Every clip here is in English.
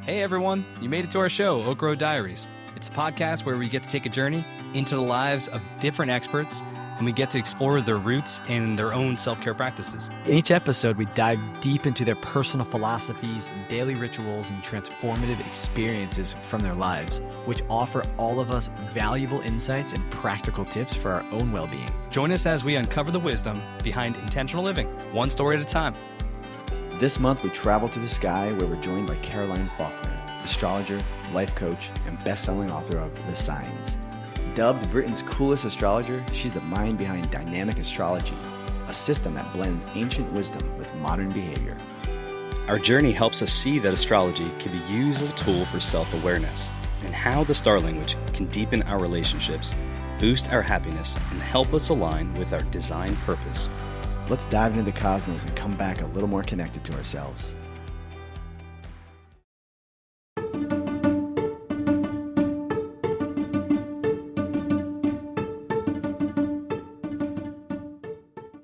Hey everyone, you made it to our show, Oak Road Diaries. It's a podcast where we get to take a journey into the lives of different experts, and we get to explore their roots and their own self-care practices. In each episode, we dive deep into their personal philosophies, daily rituals, and transformative experiences from their lives, which offer all of us valuable insights and practical tips for our own well-being. Join us as we uncover the wisdom behind intentional living, one story at a time. This month, we travel to the sky where we're joined by Carolyne Faulkner, astrologer, life coach, and best-selling author of The Signs. Dubbed Britain's coolest astrologer, she's the mind behind Dynamic Astrology, a system that blends ancient wisdom with modern behavior. Our journey helps us see that astrology can be used as a tool for self-awareness and how the star language can deepen our relationships, boost our happiness, and help us align with our design purpose. Let's dive into the cosmos and come back a little more connected to ourselves.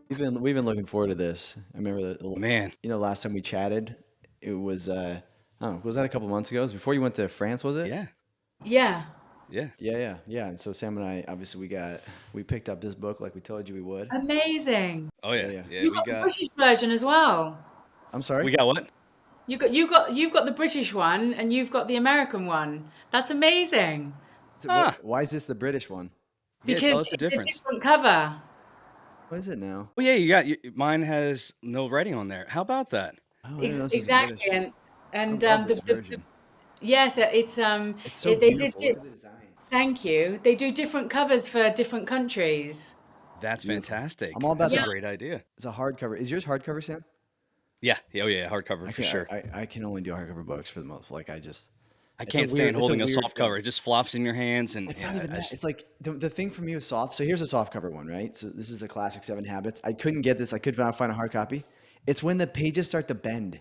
We've been looking forward to this. I remember last time we chatted, it was was that a couple months ago? It was before you went to France, was it? Yeah. And so Sam and I, obviously we picked up this book like we told you we would. Amazing. Oh yeah. You got the British version as well. I'm sorry? We got what? You've got the British one and you've got the American one. That's amazing. Why is this the British one? Tell Because us the it's a difference. different cover. What is it now? Well, yeah, mine has no writing on there. How about that? Oh, I didn't know this was Exactly. British. And I love this version. yes, it's It's so they beautiful. did. Look at the design. Thank you. They do different covers for different countries. That's fantastic. I'm all about That's that. a great idea. It's a hardcover. Is yours hardcover, Sam? Yeah. Oh yeah, hardcover for sure. I can only do hardcover books for the most. Like I can't stand holding a soft cover. It just flops in your hands, and It's not even that. It's like the thing for me with soft. So here's a soft cover one, right? So this is the classic 7 Habits. I couldn't get this. I could not find a hard copy. It's when the pages start to bend.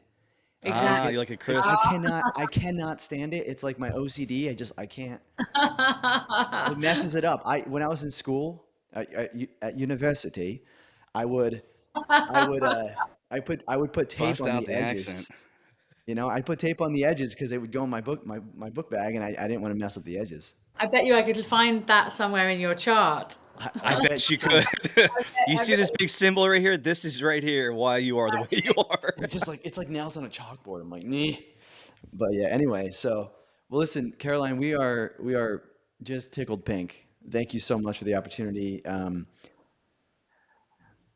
Exactly. You like a crisp. I cannot stand it. It's like my OCD. I can't. It messes it up. When I was in school at university, I would put tape Bust on out the the edges. accent. You know, I'd put tape on the edges because it would go in my book bag, and I didn't want to mess up the edges. I bet you I could find that somewhere in your chart. I bet you could. You see this big symbol right here? This is right here why you are the way you are. It's like nails on a chalkboard. I'm like, nee. But yeah, anyway, well, listen, Carolyne, we are just tickled pink. Thank you so much for the opportunity.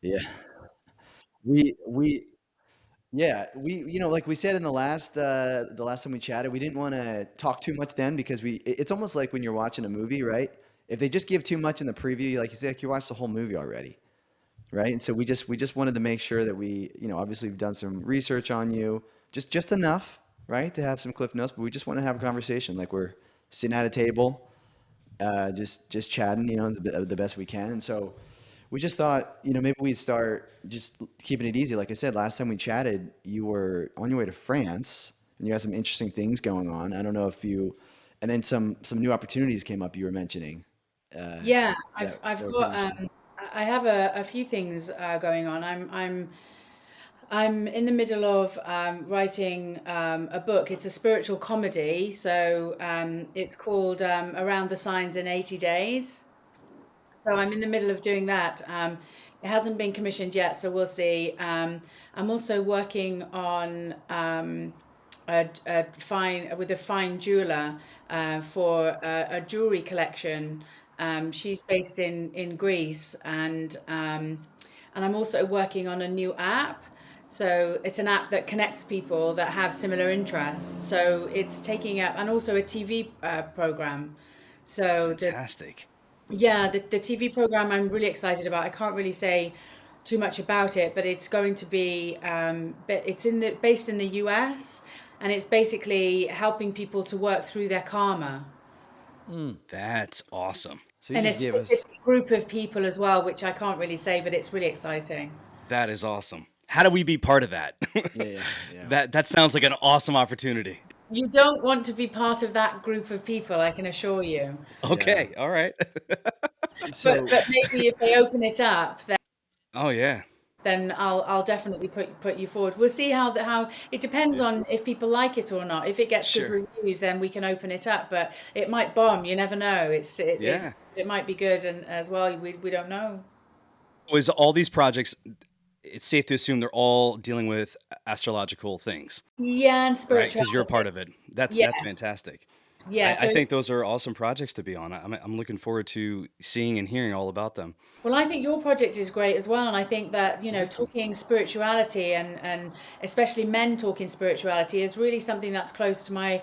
Yeah, we like we said in the last time we chatted, we didn't want to talk too much then because it's almost like when you're watching a movie, right? If they just give too much in the preview, like you said, you watch the whole movie already, right? And so we just wanted to make sure that we, obviously we've done some research on you, just enough, right, to have some cliff notes, but we just want to have a conversation, like we're sitting at a table, just chatting, the best we can. And so we just thought, maybe we'd start just keeping it easy. Like I said, last time we chatted, you were on your way to France, and you had some interesting things going on. I don't know if and then some new opportunities came up. You were mentioning. Yeah, I've got I have a few things going on. I'm in the middle of writing a book. It's a spiritual comedy, so it's called Around the Signs in 80 Days. So I'm in the middle of doing that. It hasn't been commissioned yet, so we'll see. I'm also working on with a fine jeweler for a jewelry collection. She's based in Greece, and I'm also working on a new app. So it's an app that connects people that have similar interests. So it's taking up, and also a TV program. So Fantastic. the TV program I'm really excited about. I can't really say too much about it, but it's going to be it's based in the US, and it's basically helping people to work through their karma. That's awesome. So you And just it's gave us. a group of people as well, which I can't really say, but it's really exciting. That is awesome. How do we be part of that? Yeah. That sounds like an awesome opportunity. You don't want to be part of that group of people, I can assure you. Okay, all right. So But maybe if they open it up, then Oh yeah. then I'll definitely put you forward. We'll see how it depends on if people like it or not. If it gets good Sure. reviews, then we can open it up, but it might bomb. You never know. Yeah. It might be good, and as well, we don't know. Was all these projects, it's safe to assume they're all dealing with astrological things, Yeah, and right? Because you're a part spirituality. of it. That's Yeah, fantastic. yeah. I So think it's those are awesome projects to be on. I'm looking forward to seeing and hearing all about them. Well, I think your project is great as well, and I think that, Well, thank you. talking spirituality and especially men talking spirituality is really something that's close to my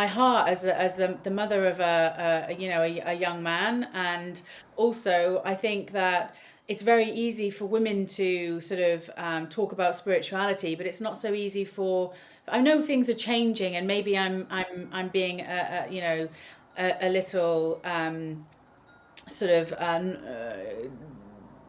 heart as the mother of a young man. And also I think that it's very easy for women to sort of talk about spirituality, but it's not so easy for. I know things are changing, and maybe I'm being a little sort of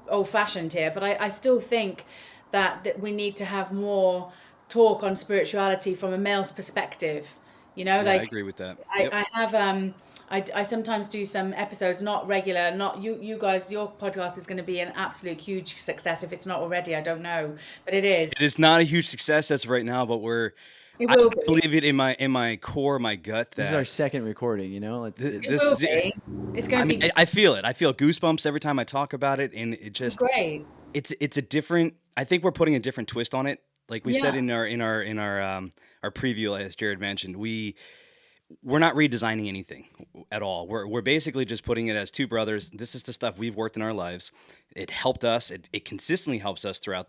old fashioned here, but I still think that we need to have more talk on spirituality from a male's perspective. Yeah, I Like agree with that. I, Yep. I have I sometimes do some episodes, not regular, not you guys, your podcast is going to be an absolute huge success if it's not already, I don't know, but it It is. is not a huge success as of right now, but It I will be. believe it in my core, my gut This is our that second recording, you know. It this will is it. be. It's going I to mean, be I feel it. I feel goosebumps every time I talk about it, and it just great. it's a different. I think we're putting a different twist on it. Like we said Yeah, in our preview, as Jared mentioned, we're not redesigning anything at all. We're basically just putting it as two brothers. This is the stuff we've worked in our lives. It helped us. It consistently helps us throughout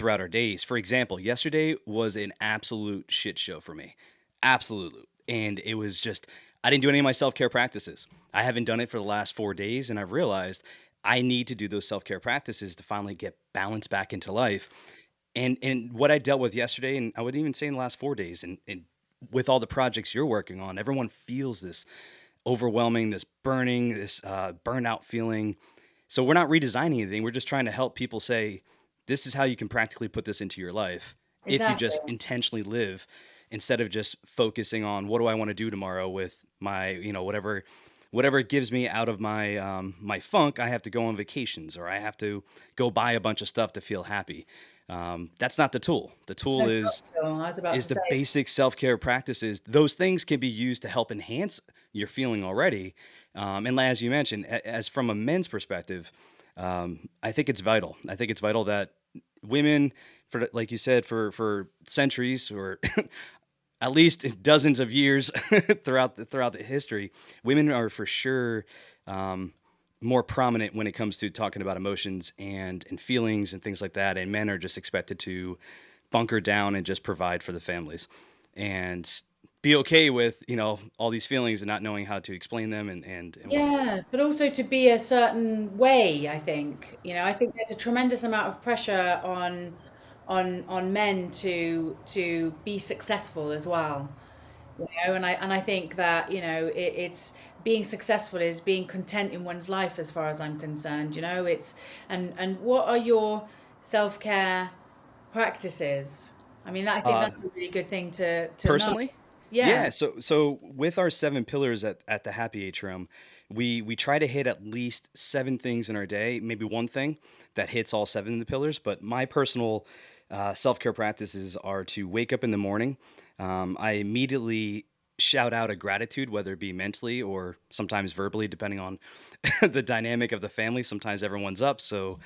our days. For example, yesterday was an absolute shit show for me. Absolutely. And it was just I didn't do any of my self-care practices. I haven't done it for the last 4 days, and I've realized I need to do those self-care practices to finally get balance back into life. And what I dealt with yesterday, and I would even say in the last 4 days, and with all the projects you're working on, everyone feels this overwhelming, this burning, this burnout feeling. So we're not redesigning anything. We're just trying to help people say, this is how you can practically put this into your life if you exactly. just intentionally live instead of just focusing on what do I want to do tomorrow with my, whatever it gives me out of my funk. I have to go on vacations or I have to go buy a bunch of stuff to feel happy. That's not the tool. The No, tool it's not Phil. I was about is to the say. basic self-care practices. Those things can be used to help enhance your feeling already. And as you mentioned, as from a men's perspective, I think it's vital. I think it's vital that women, for like you said, for centuries or at least dozens of years throughout the history, women are for sure um, more prominent when it comes to talking about emotions and feelings and things like that. And men are just expected to bunker down and just provide for the families and be okay with all these feelings and not knowing how to explain them and whatnot. Yeah, but also to be a certain way, I think. I think there's a tremendous amount of pressure on men to be successful as well. And I think that, it's being successful is being content in one's life as far as I'm concerned. It's and what are your self-care practices? I mean, I think Uh, that's a really good thing to know. Personally, Yeah, yeah. So with our 7 pillars at the Happy Atrium, we try to hit at least 7 things in our day, maybe one thing that hits all 7 of the pillars. But my personal self care practices are to wake up in the morning. I immediately shout out a gratitude, whether it be mentally or sometimes verbally, depending on the dynamic of the family. Sometimes everyone's up, so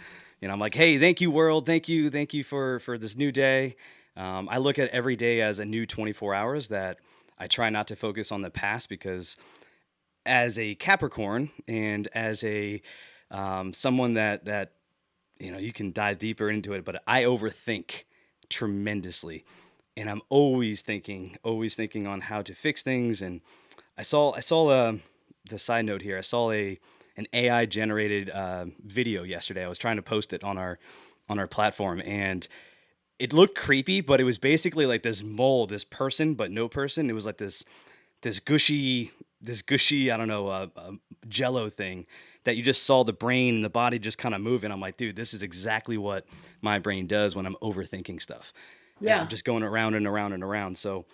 I'm like, "Hey, thank you, world. Thank you for this new day." I look at every day as a new 24 hours that I try not to focus on the past because as a Capricorn and as a someone that you can dive deeper into it, but I overthink tremendously, and I'm always thinking on how to fix things. And I saw the side note here. I saw an AI generated video yesterday. I was trying to post it on our platform, and it looked creepy, but it was basically like this mole, this person, but no person. It was like this gushy, I don't know, jello thing that you just saw the brain and the body just kind of moving. I'm like, dude, this is exactly what my brain does when I'm overthinking stuff. And I'm yeah. just going around and around and around. So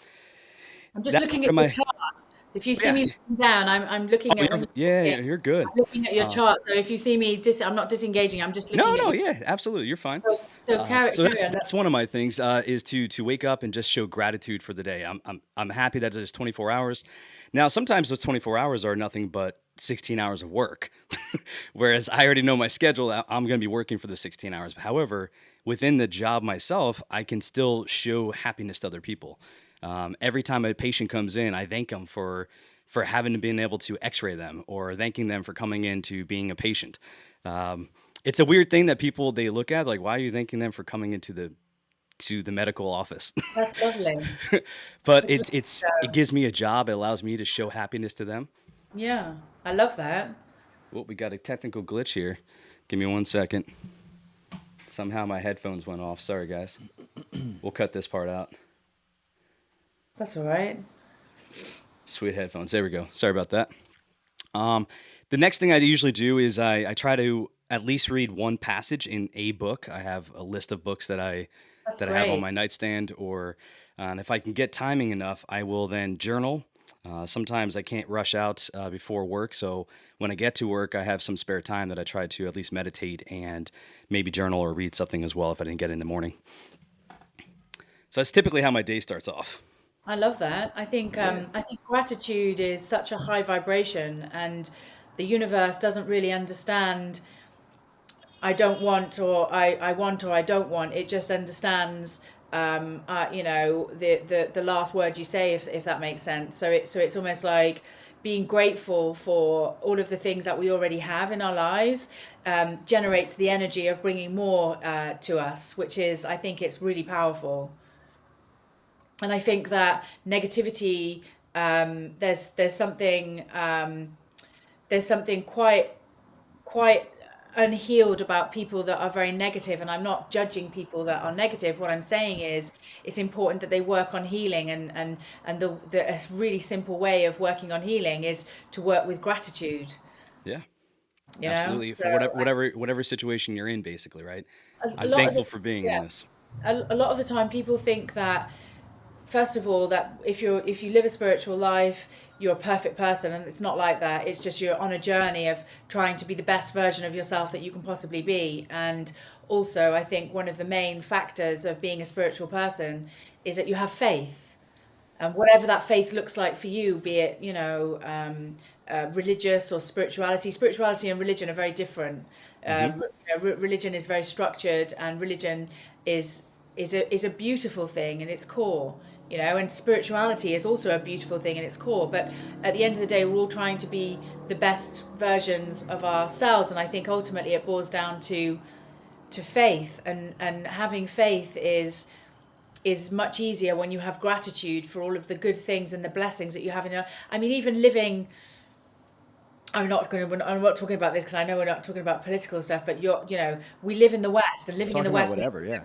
I'm just that's looking part at of your my chart. If you see Yeah. me looking down, I'm looking at when Yeah, you're you're good. I'm looking at your chart. So if you see me, I'm not disengaging. I'm just No, looking at no, you. yeah, absolutely, you're fine. So So carry on. that's one of my things is to wake up and just show gratitude for the day. I'm happy that it's 24 hours. Now, sometimes those 24 hours are nothing but 16 hours of work, whereas I already know my schedule. I'm going to be working for the 16 hours. However, within the job myself, I can still show happiness to other people. Every time a patient comes in, I thank them for having been able to X-ray them, or thanking them for coming in to being a patient. It's a weird thing that people they look at like, why are you thanking them for coming into the medical office? That's lovely. But That's lovely. it gives me a job. It allows me to show happiness to them. Yeah, I love that. Well, we got a technical glitch here. Give me 1 second. Somehow my headphones went off. Sorry, guys. We'll cut this part out. That's all right. Sweet headphones. There we go. Sorry about that. The next thing I usually do is I try to at least read one passage in a book. I have a list of books that I That's that I have on great. my nightstand, or and if I can get timing enough, I will then journal. Sometimes I can't rush out before work, so when I get to work, I have some spare time that I try to at least meditate and maybe journal or read something as well if I didn't get it in the morning. So that's typically how my day starts off. I love that. I think gratitude is such a high vibration, and the universe doesn't really understand I don't want, or I want, or I don't want. It just understands the last word you say, if that makes sense. So it's almost like being grateful for all of the things that we already have in our lives generates the energy of bringing more to us, which is, I think it's really powerful. And I think that negativity, there's something quite unhealed about people that are very negative, and I'm not judging people that are negative. What I'm saying is it's important that they work on healing, and a really simple way of working on healing is to work with gratitude, Yeah, you know. absolutely. For So whatever situation you're in, basically, right? a I'm lot of thankful this, for being in yeah, this. a lot of the time people think that, first of all, that if you live a spiritual life, you're a perfect person, and it's not like that. It's just you're on a journey of trying to be the best version of yourself that you can possibly be. And also, I think one of the main factors of being a spiritual person is that you have faith, and whatever that faith looks like for you, be it religious or spirituality and religion are very different. Hmm. Religion is very structured, and religion is is a beautiful thing in its core, and spirituality is also a beautiful thing in its core. But at the end of the day, we're all trying to be the best versions of ourselves, and I think ultimately it boils down to faith, and having faith is much easier when you have gratitude for all of the good things and the blessings that you have in your. I mean, even living. I'm not talking about this because I know we're not talking about political stuff, but we live in the West, and living in the Talking about West, whatever, yeah.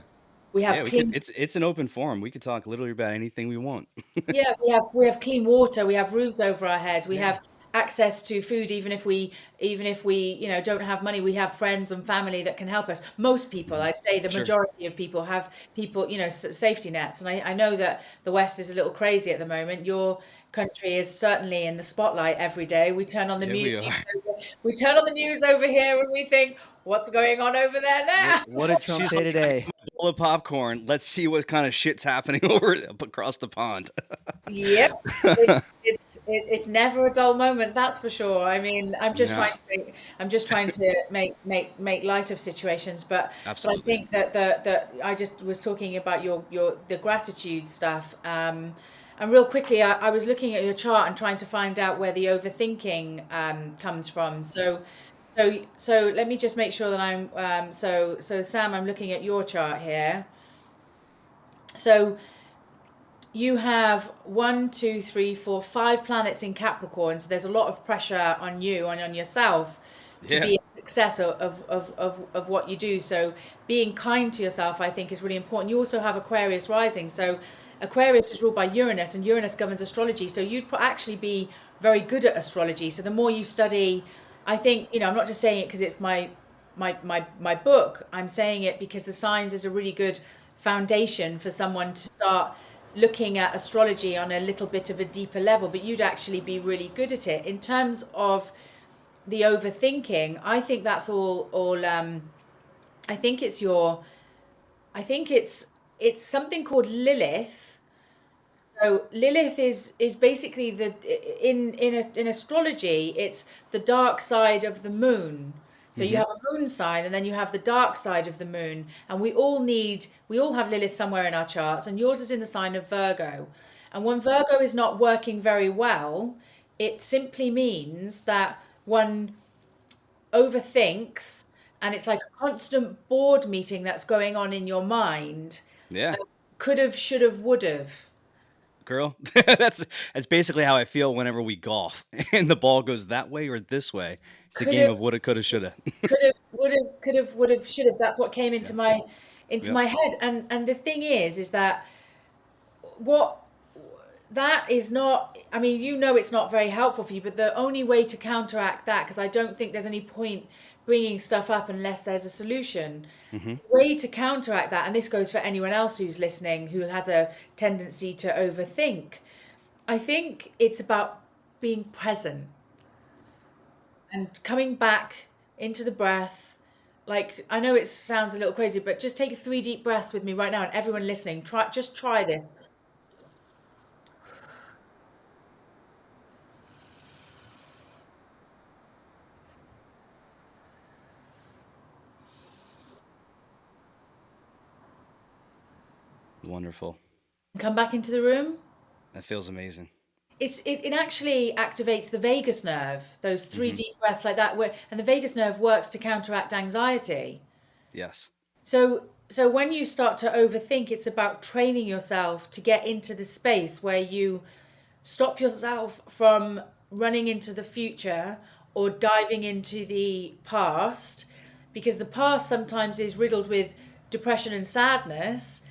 we Yeah, have we could. clean. It's an open forum. We could talk literally about anything we want. Yeah, we have clean water, we have roofs over our heads, we Yeah, have access to food. Even if we don't have money, we have friends and family that can help us. Most people, I'd say the sure. majority of people have people, safety nets. And I know that the West is a little crazy at the moment. Your country is certainly in the spotlight every day. We turn on the Yeah, we news, are. we turn on the news over here, and we think, what's going on over there now? What did Trump She's say like, I got today? my bowl of popcorn. Let's see what kind of shit's happening over across the pond. Yep. It's never a dull moment, that's for sure. I mean, No, I'm just trying to make light of situations, but I absolutely. think that I just was talking about the gratitude stuff. And real quickly, I was looking at your chart and trying to find out where the overthinking comes from. So let me just make sure that so Sam, I'm looking at your chart here. So you have 5 planets in Capricorn, so there's a lot of pressure on you and on yourself to Yeah. be a success of what you do. So being kind to yourself, I think, is really important. You also have Aquarius rising, so Aquarius is ruled by Uranus, and Uranus governs astrology. So you'd actually be very good at astrology. So the more you study, I think, I'm not just saying it because it's my book. I'm saying it because the signs is a really good foundation for someone to start looking at astrology on a little bit of a deeper level, but you'd actually be really good at it. In terms of the overthinking, I think that's all I think it's something called Lilith. So Lilith is basically in astrology, it's the dark side of the moon. So you have a moon sign, and then you have the dark side of the moon, and we all have Lilith somewhere in our charts, and yours is in the sign of Virgo. And when Virgo is not working very well, it simply means that one overthinks, and it's like a constant board meeting that's going on in your mind. Yeah. Could have, should have, would have. Girl, that's basically how I feel whenever we golf and the ball goes that way or this way. It's a Could game have, of woulda, coulda, shoulda. could have, would have, should have. That's what came into my Yep. my head. And the thing is that what that is not. I mean, it's not very helpful for you. But the only way to counteract that, because I don't think there's any point bringing stuff up unless there's a solution. The way to counteract that, and this goes for anyone else who's listening who has a tendency to overthink, I think it's about being present and coming back into the breath. Like, I know it sounds a little crazy, but just take 3 deep breaths with me right now, and everyone listening, try this. Wonderful. Come back into the room. That feels amazing. It actually activates the vagus nerve, those 3 deep breaths like that, and the vagus nerve works to counteract anxiety. Yes. So when you start to overthink, it's about training yourself to get into the space where you stop yourself from running into the future or diving into the past, because the past sometimes is riddled with depression and sadness.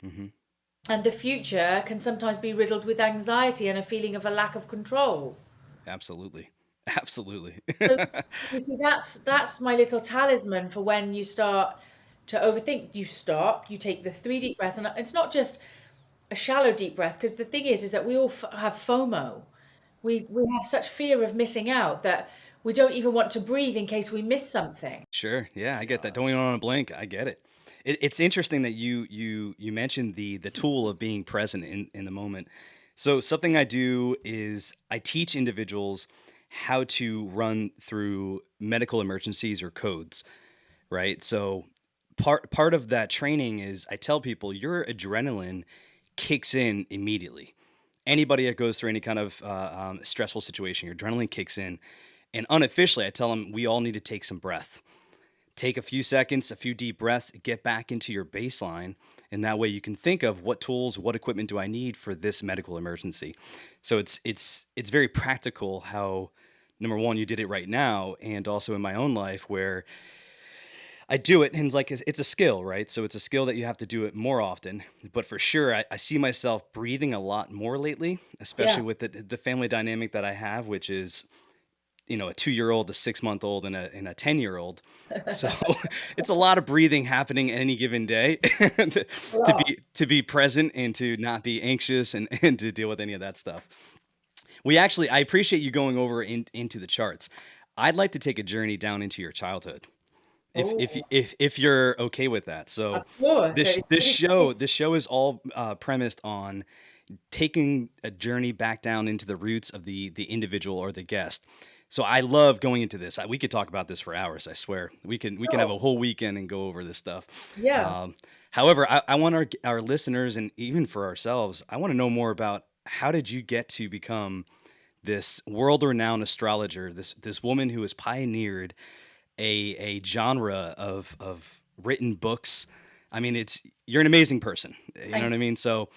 And the future can sometimes be riddled with anxiety and a feeling of a lack of control. Absolutely. Absolutely. So you see, that's my little talisman for when you start to overthink. You stop, you take the 3 deep breaths, and it's not just a shallow deep breath, because the thing is that we all have FOMO. We have such fear of missing out that we don't even want to breathe in case we miss something. Sure. Yeah, I get that. Don't even want to blink. I get it. It's interesting that you mentioned the tool of being present in the moment. So something I do is I teach individuals how to run through medical emergencies or codes, right? So part of that training is I tell people your adrenaline kicks in immediately. Anybody that goes through any kind of stressful situation, your adrenaline kicks in. And unofficially, I tell them we all need to take some breaths. Take a few seconds, a few deep breaths, get back into your baseline. And that way you can think of what tools, what equipment do I need for this medical emergency? So it's very practical how, number one, you did it right now, and also in my own life where I do it, and like it's a skill, right? So it's a skill that you have to do it more often. But for sure, I see myself breathing a lot more lately, especially with the family dynamic that I have, which is a 2-year-old, a 6-month-old, and a 10-year-old. So it's a lot of breathing happening any given day to be present and to not be anxious and to deal with any of that stuff. I appreciate you going over into the charts. I'd like to take a journey down into your childhood, if you're okay with that. So Of course. this show is all premised on taking a journey back down into the roots of the individual or the guest. So I love going into this. We could talk about this for hours. I swear we can have a whole weekend and go over this stuff. Yeah. However, I want our listeners, and even for ourselves, I want to know more about how did you get to become this world-renowned astrologer, this woman who has pioneered a genre of written books. I mean, you're an amazing person. You know what I mean? So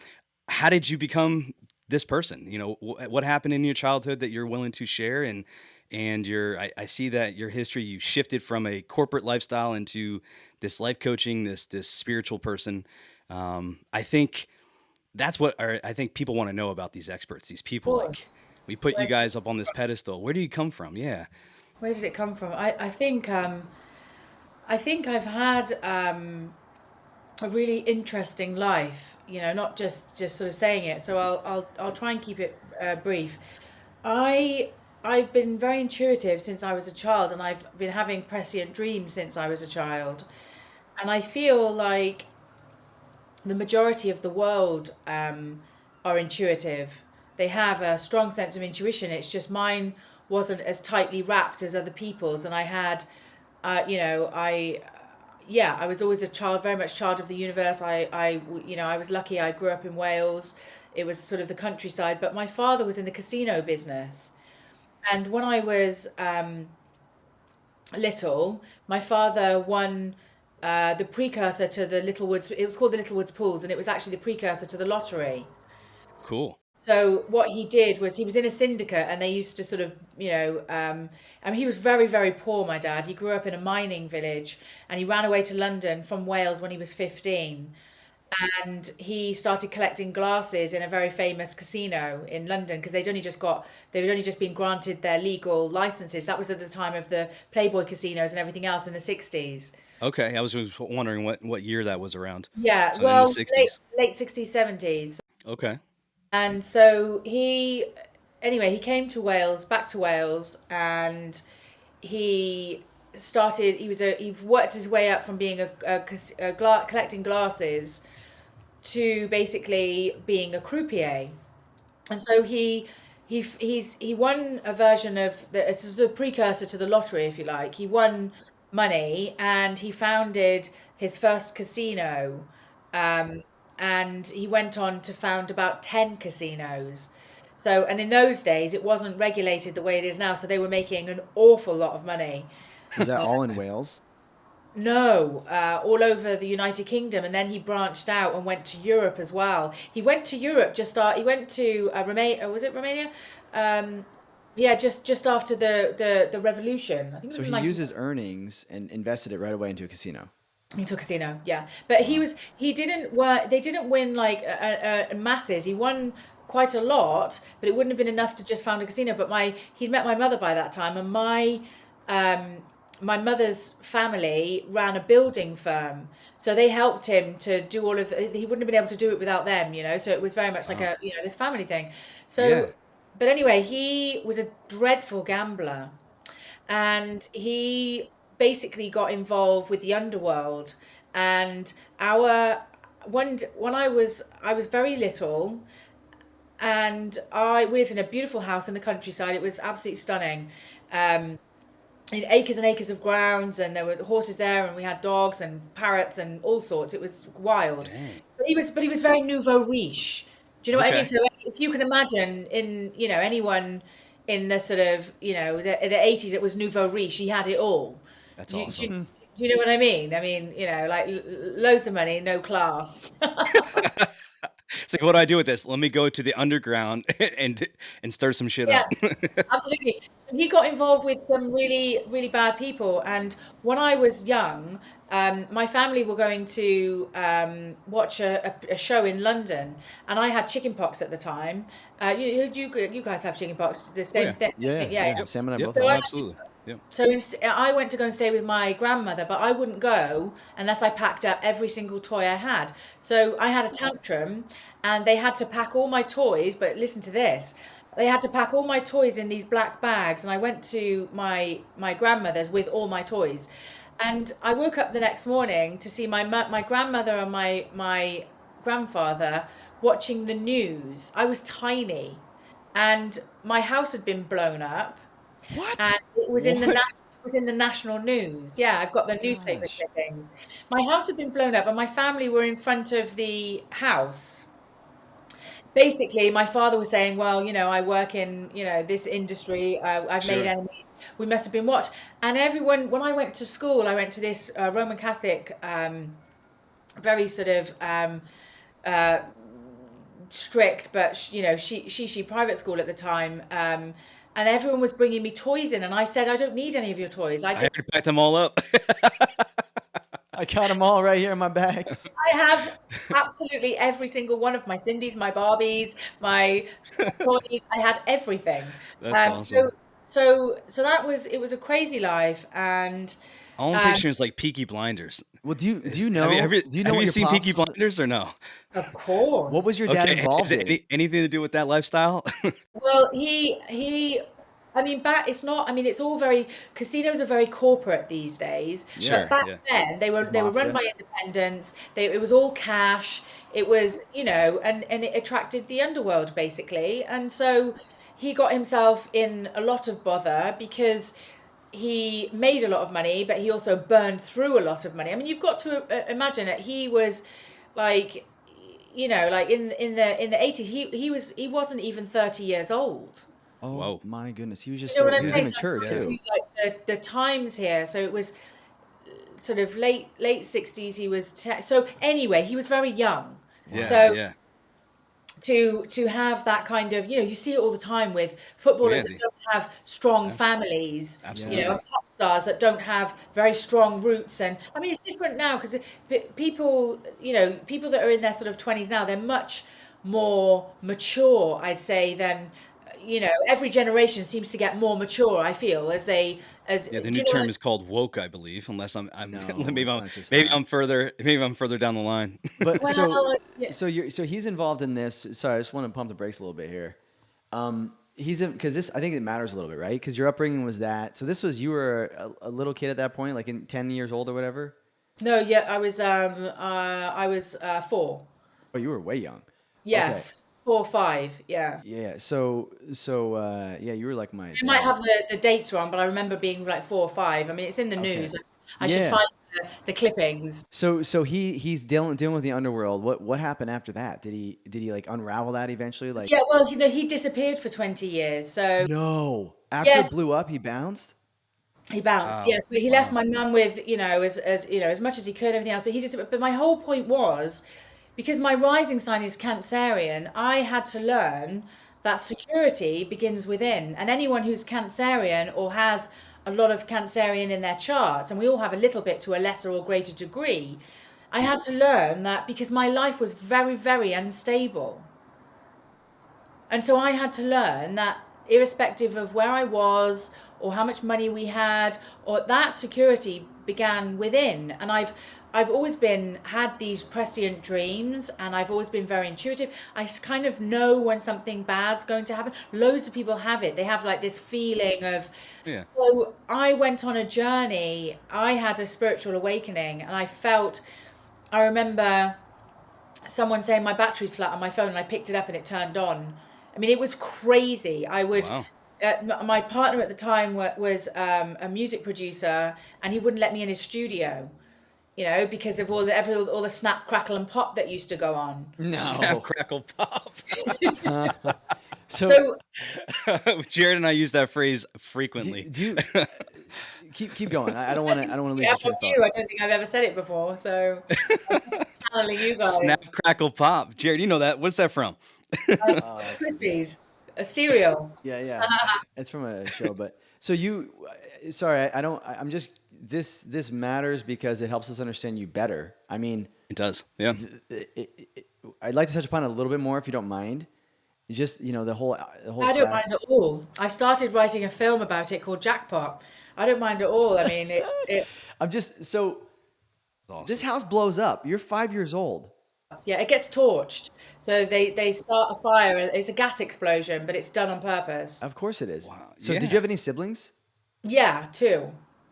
how did you become this person? What happened in your childhood that you're willing to share? And I see that your history, you shifted from a corporate lifestyle into this life coaching, this spiritual person. I think that's what I think people want to know about these experts, these people. Like, we put you guys up on this pedestal. Where do you come from? Yeah. Where did it come from? I think I've had a really interesting life, not just sort of saying it. So I'll try and keep it brief. I've been very intuitive since I was a child, and I've been having prescient dreams since I was a child. And I feel like the majority of the world are intuitive. They have a strong sense of intuition. It's just mine wasn't as tightly wrapped as other people's, and I had, I was always a child, very much child of the universe. I was lucky. I grew up in Wales. It was sort of the countryside, but my father was in the casino business. And when I was little, my father won the precursor to the Little Woods. It was called the Little Woods Pools, and it was actually the precursor to the lottery. Cool. So what he did was he was in a syndicate, and they used to sort of, he was very, very poor, my dad. He grew up in a mining village, and he ran away to London from Wales when he was 15. And he started collecting glasses in a very famous casino in London, because they'd only just been granted their legal licenses. That was at the time of the Playboy casinos and everything else in the 60s. Okay, I was just wondering what year that was around. Yeah, So well, in the 60s. late 60s, 70s. Okay. And so he came to Wales, back to Wales, and he worked his way up from being collecting glasses to basically being a croupier. And so he won a version of it's the precursor to the lottery, if you like. He won money, and he founded his first casino. And he went on to found about 10 casinos. So, and in those days, it wasn't regulated the way it is now. So they were making an awful lot of money. Is that all in Wales? No, all over the United Kingdom, and then he branched out and went to Europe as well. He went to Europe he went to Romania. Was it Romania? Yeah, just after the revolution. I think it was So in he used his earnings and invested it right away into a casino. Into a casino, yeah. But he didn't work. They didn't win like masses. He won quite a lot, but it wouldn't have been enough to just found a casino. But he'd met my mother by that time, and my mother's family ran a building firm, so they helped him to do all of. He wouldn't have been able to do it without them, So it was very much like this family thing. So, Yeah. but anyway, he was a dreadful gambler, and he basically got involved with the underworld. And when I was very little, and we lived in a beautiful house in the countryside. It was absolutely stunning. In acres and acres of grounds, and there were horses there, and we had dogs and parrots and all sorts. It was wild. Dang. But he was very nouveau riche. Do you know what I mean? Okay. So if you can imagine anyone in the sort of the 80s, it was nouveau riche. He had it all. That's Do awesome. you know what I mean? I mean, like loads of money, no class. It's like, what do I do with this? Let me go to the underground and stir some shit Yeah, up. absolutely. So he got involved with some really, really bad people. And when I was young, my family were going to watch a show in London, and I had chickenpox at the time. You guys have chickenpox, the same yeah. thing. Yeah. Sam and I Yep. both So have. I- Absolutely. Yep. So I went to go and stay with my grandmother, but I wouldn't go unless I packed up every single toy I had. So I had a tantrum, and they had to pack all my toys. But listen to this. They had to pack all my toys in these black bags, and I went to my grandmother's with all my toys. And I woke up the next morning to see my grandmother and my grandfather watching the news. I was tiny, and my house had been blown up. What? And it was in the What? it was in the national news. Yeah, I've got the newspaper Gosh. clippings. My house had been blown up, and my family were in front of the house. Basically, my father was saying, "Well, I work in this industry. I've made Sure. enemies. We must have been watched." And everyone, when I went to school, I went to this Roman Catholic, very sort of strict, but she private school at the time. And everyone was bringing me toys in, and I said, "I don't need any of your toys. I already packed them all up. I got them all right here in my bags. I have absolutely every single one of my Cindy's, my Barbies, my toys. I had everything. That's awesome. So that was it was a crazy life, and All I'm picturing is like Peaky Blinders. Well, do you know? Have What you your seen Peaky pops was? Blinders or no? Of course. What was your dad Okay, involved is it in? anything to do with that lifestyle? Well, I mean, it's not, I mean, it's all very, casinos are very corporate these days, Sure. but back Yeah. then they were run Mafia. by independents. It was all cash. It was, and it attracted the underworld basically. And so he got himself in a lot of bother because he made a lot of money, but he also burned through a lot of money. I mean, you've got to imagine that he was like, like in the 80s, he wasn't even 30 years old. Oh Whoa. my goodness, he was just You know so what he I'm was saying? immature So I'm too. thinking, like the times here. So it was sort of late 60s. He was so anyway. He was very young. Yeah, So yeah. to have that kind of, you see it all the time with footballers that don't have strong families, Absolutely. and pop stars that don't have very strong roots. And I mean, it's different now because people, people that are in their sort of 20s now, they're much more mature, I'd say, than, every generation seems to get more mature, I feel, as Yeah, the do new you know term what is called woke, I believe, unless I'm No, maybe it's I'm not just maybe that. I'm further down the line. But Well, yeah. so he's involved in this. Sorry, I just want to pump the brakes a little bit here. He's because this I think it matters a little bit, right? Because your upbringing was that. So this was you were a little kid at that point, like in 10 years old or whatever. No, yeah, I was 4. Oh, you were way young. Yeah, Okay. 4, 5, yeah. Yeah. Yeah, you were like my I might dad. have the dates wrong, but I remember being like 4 or 5. I mean, it's in the Okay. news. I should Yeah. find the clippings. So he's dealing with the underworld. What happened after that? Did he like unravel that eventually? Like Yeah, well, he disappeared for 20 years. So, no. After it yes, blew up, he bounced. he bounced. Wow. Yes, but he left my mum with, as much as he could, everything else. But but my whole point was, because my rising sign is Cancerian, I had to learn that security begins within. And anyone who's Cancerian or has a lot of Cancerian in their chart, and we all have a little bit to a lesser or greater degree, I had to learn that because my life was very, very unstable. And so I had to learn that irrespective of where I was or how much money we had, or that security began within. And I've always had these prescient dreams, and I've always been very intuitive. I kind of know when something bad's going to happen. Loads of people have it. They have like this feeling of. Yeah. So I went on a journey. I had a spiritual awakening, and I remember someone saying my battery's flat on my phone, and I picked it up and it turned on. I mean, it was crazy. Wow. My partner at the time was a music producer, and he wouldn't let me in his studio, because of all the snap, crackle, and pop that used to go on. No. Snap, crackle, pop. So Jared and I use that phrase do, frequently. do you keep going? I don't want to lose Yeah, your train of of you, thought. I don't think I've ever said it before, so I'm just channeling you guys. Snap, crackle, pop. Jared, you know that. What's that from? Crispies, a cereal. Yeah. It's from a show, but so sorry, I don't. I'm just this matters because it helps us understand you better. I mean, It does. Yeah. I'd like to touch upon it a little bit more if you don't mind. Just the whole I don't mind at all. I started writing a film about it called Jackpot. I don't mind at all. I mean, it's I'm just so Awesome. this house blows up. You're 5 years old. yeah, it gets torched. So they start a fire. It's a gas explosion, but it's done on purpose. Of course it is. Wow. So did Yeah. you have any siblings? Yeah, 2.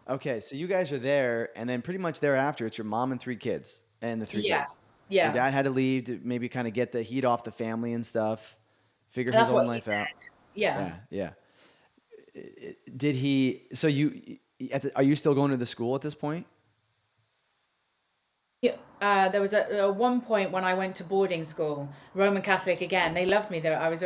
Okay, so you guys are there, and then pretty much thereafter, it's your mom and 3 kids, and the 3 Yeah, kids. Your yeah. dad had to leave to maybe kind of get the heat off the family and stuff, figure That's his own what he life out. said. Yeah. Yeah. Did he? So are you still going to the school at this point? Yeah, there was a one point when I went to boarding school, Roman Catholic again. They loved me there. I was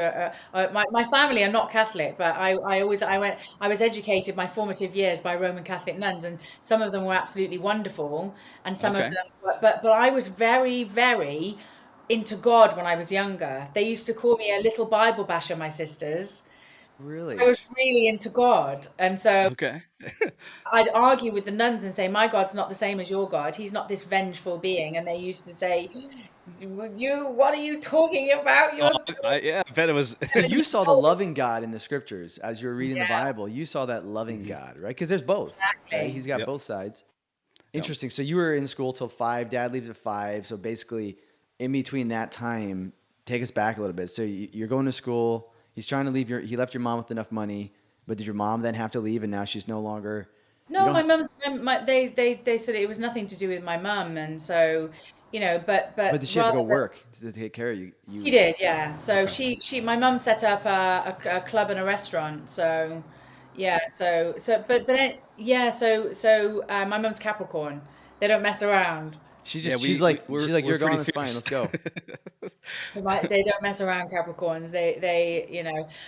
my family are not Catholic, but I was educated my formative years by Roman Catholic nuns, and some of them were absolutely wonderful, and some of Okay. them. But I was very, very into God when I was younger. They used to call me a little Bible basher, my sisters. I Really? was really into God, and so Okay. I'd argue with the nuns and say, my God's not the same as your God. He's not this vengeful being. And they used to say, what are you talking about? Oh, You're yeah, I bet it was. So you saw the loving God in the scriptures as you were reading the yeah, Bible. You saw that loving God, right? Because there's both, right? exactly. He's got Yep. both sides. Yep. Interesting. So you were in school till 5. Dad leaves at 5. So basically, in between that time, take us back a little bit. So you're going to school. He's trying to leave he left your mom with enough money, but did your mom then have to leave, and now she's no longer? You No, don't. my mum's they said it was nothing to do with my mum, and so But but did she have to rather go than work to take care of you? she You. did, yeah. So Okay. my mum set up a club and a restaurant. So yeah, yeah. So my mum's Capricorn. They don't mess around. Yeah, She's like, we're you're pretty gone. It's fine. fierce. Let's go. They don't mess around, Capricorns.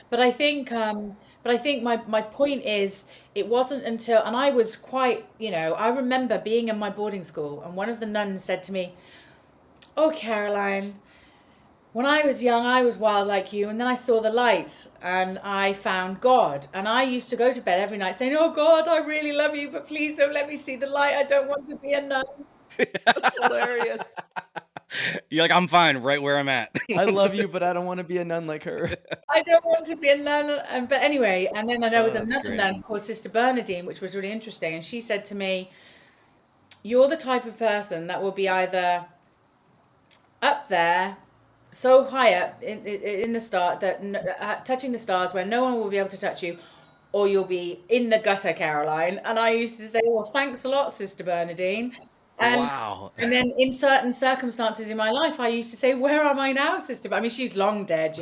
But I think my point is it wasn't until, and I was quite, I remember being in my boarding school and one of the nuns said to me, "Oh, Caroline, when I was young, I was wild like you, and then I saw the light and I found God. And I used to go to bed every night saying, 'Oh God, I really love you, but please don't let me see the light. I don't want to be a nun. That's hilarious. You're like, I'm fine right where I'm at. I love you, but I don't want to be a nun like her. I don't want to be a nun.'" But anyway, and then there was That's another great. nun called Sister Bernadine, which was really interesting. And she said to me, "You're the type of person that will be either up there, so high up in the star that touching the stars where no one will be able to touch you, or you'll be in the gutter, Caroline." And I used to say, "Well, thanks a lot, Sister Bernadine." And Wow. and then in certain circumstances in my life, I used to say, "Where am I now, Sister?" I mean, she's long dead,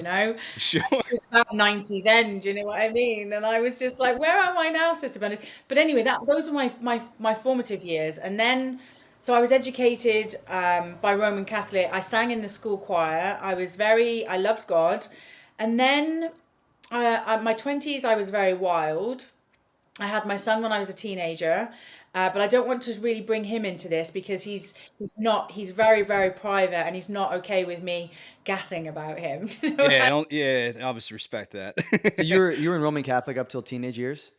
Sure. She was about 90 then, do you know what I mean? And I was just like, "Where am I now, Sister Bernadette?" But anyway, those were my formative years. And then, so I was educated by Roman Catholic. I sang in the school choir. I loved God. And then my 20s, I was very wild. I had my son when I was a teenager, but I don't want to really bring him into this because he's very, very private and he's not okay with me gassing about him. Do you know what Yeah, I- I obviously respect that. So you were in Roman Catholic up till teenage years?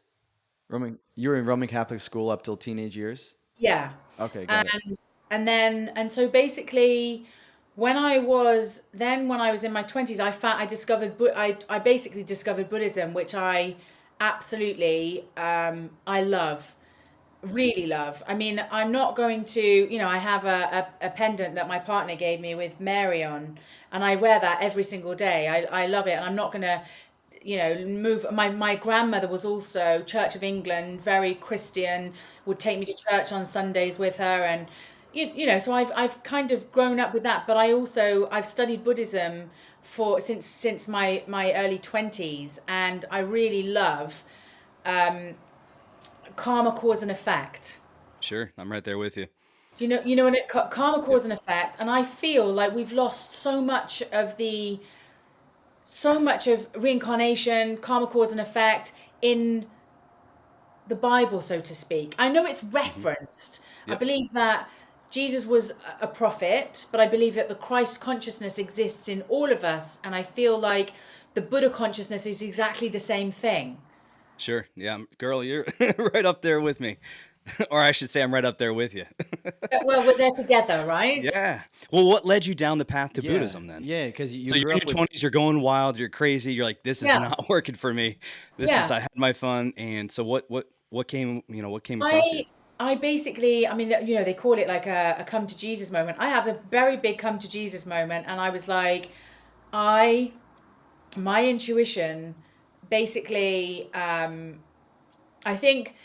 You were in Roman Catholic school up till teenage years? Yeah. Okay, got it. And so basically when I was in my 20s, I basically discovered Buddhism, which I absolutely I love, really love. I mean, I'm not going to, I have a pendant that my partner gave me with Mary on, and I wear that every single day. I love it, and I'm not going to, move. My grandmother was also Church of England, very Christian, would take me to church on Sundays with her, and so I've kind of grown up with that. But I've studied Buddhism since my early 20s, and I really love karma, cause and effect. Sure, I'm right there with you. When karma, Yep. cause and effect, and I feel like we've lost so much of reincarnation, karma, cause and effect in the Bible, so to speak. I know it's referenced. I Yep. believe that Jesus was a prophet, but I believe that the Christ consciousness exists in all of us, and I feel like the Buddha consciousness is exactly the same thing. Sure. Yeah, girl, you're right up there with me. Or I should say I'm right up there with you. Well, we're there together, right? Yeah. Well, what led you down the path to Yeah, Buddhism then? yeah, because you So you're grew in up your with. 20s, you're going wild, you're crazy, you're like, this is Yeah, not working for me. yeah. I had my fun. And so what came, what came across you? I basically, I mean, they call it like a come to Jesus moment. I had a very big come to Jesus moment, and I was like, I, my intuition, basically, I think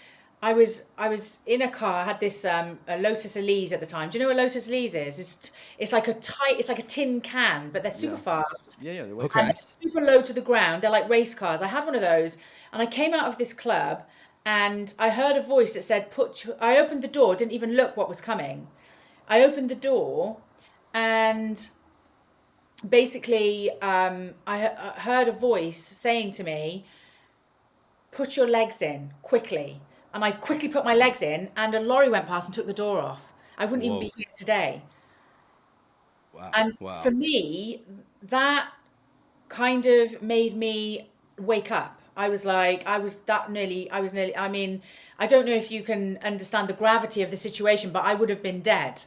I was in a car. I had this a Lotus Elise at the time. Do you know what Lotus Elise is? It's like a tin can, but they're super Yeah, fast. yeah, they're way And Okay. they're super low to the ground. They're like race cars. I had one of those, and I came out of this club, and I heard a voice that said, I opened the door, didn't even look what was coming. I opened the door, and basically, I heard a voice saying to me, "Put your legs in quickly." And I quickly put my legs in, and a lorry went past and took the door off. I wouldn't even Whoa. be here today. Wow. And for Wow. me, that kind of made me wake up. I was nearly, I mean, I don't know if you can understand the gravity of the situation, but I would have been dead,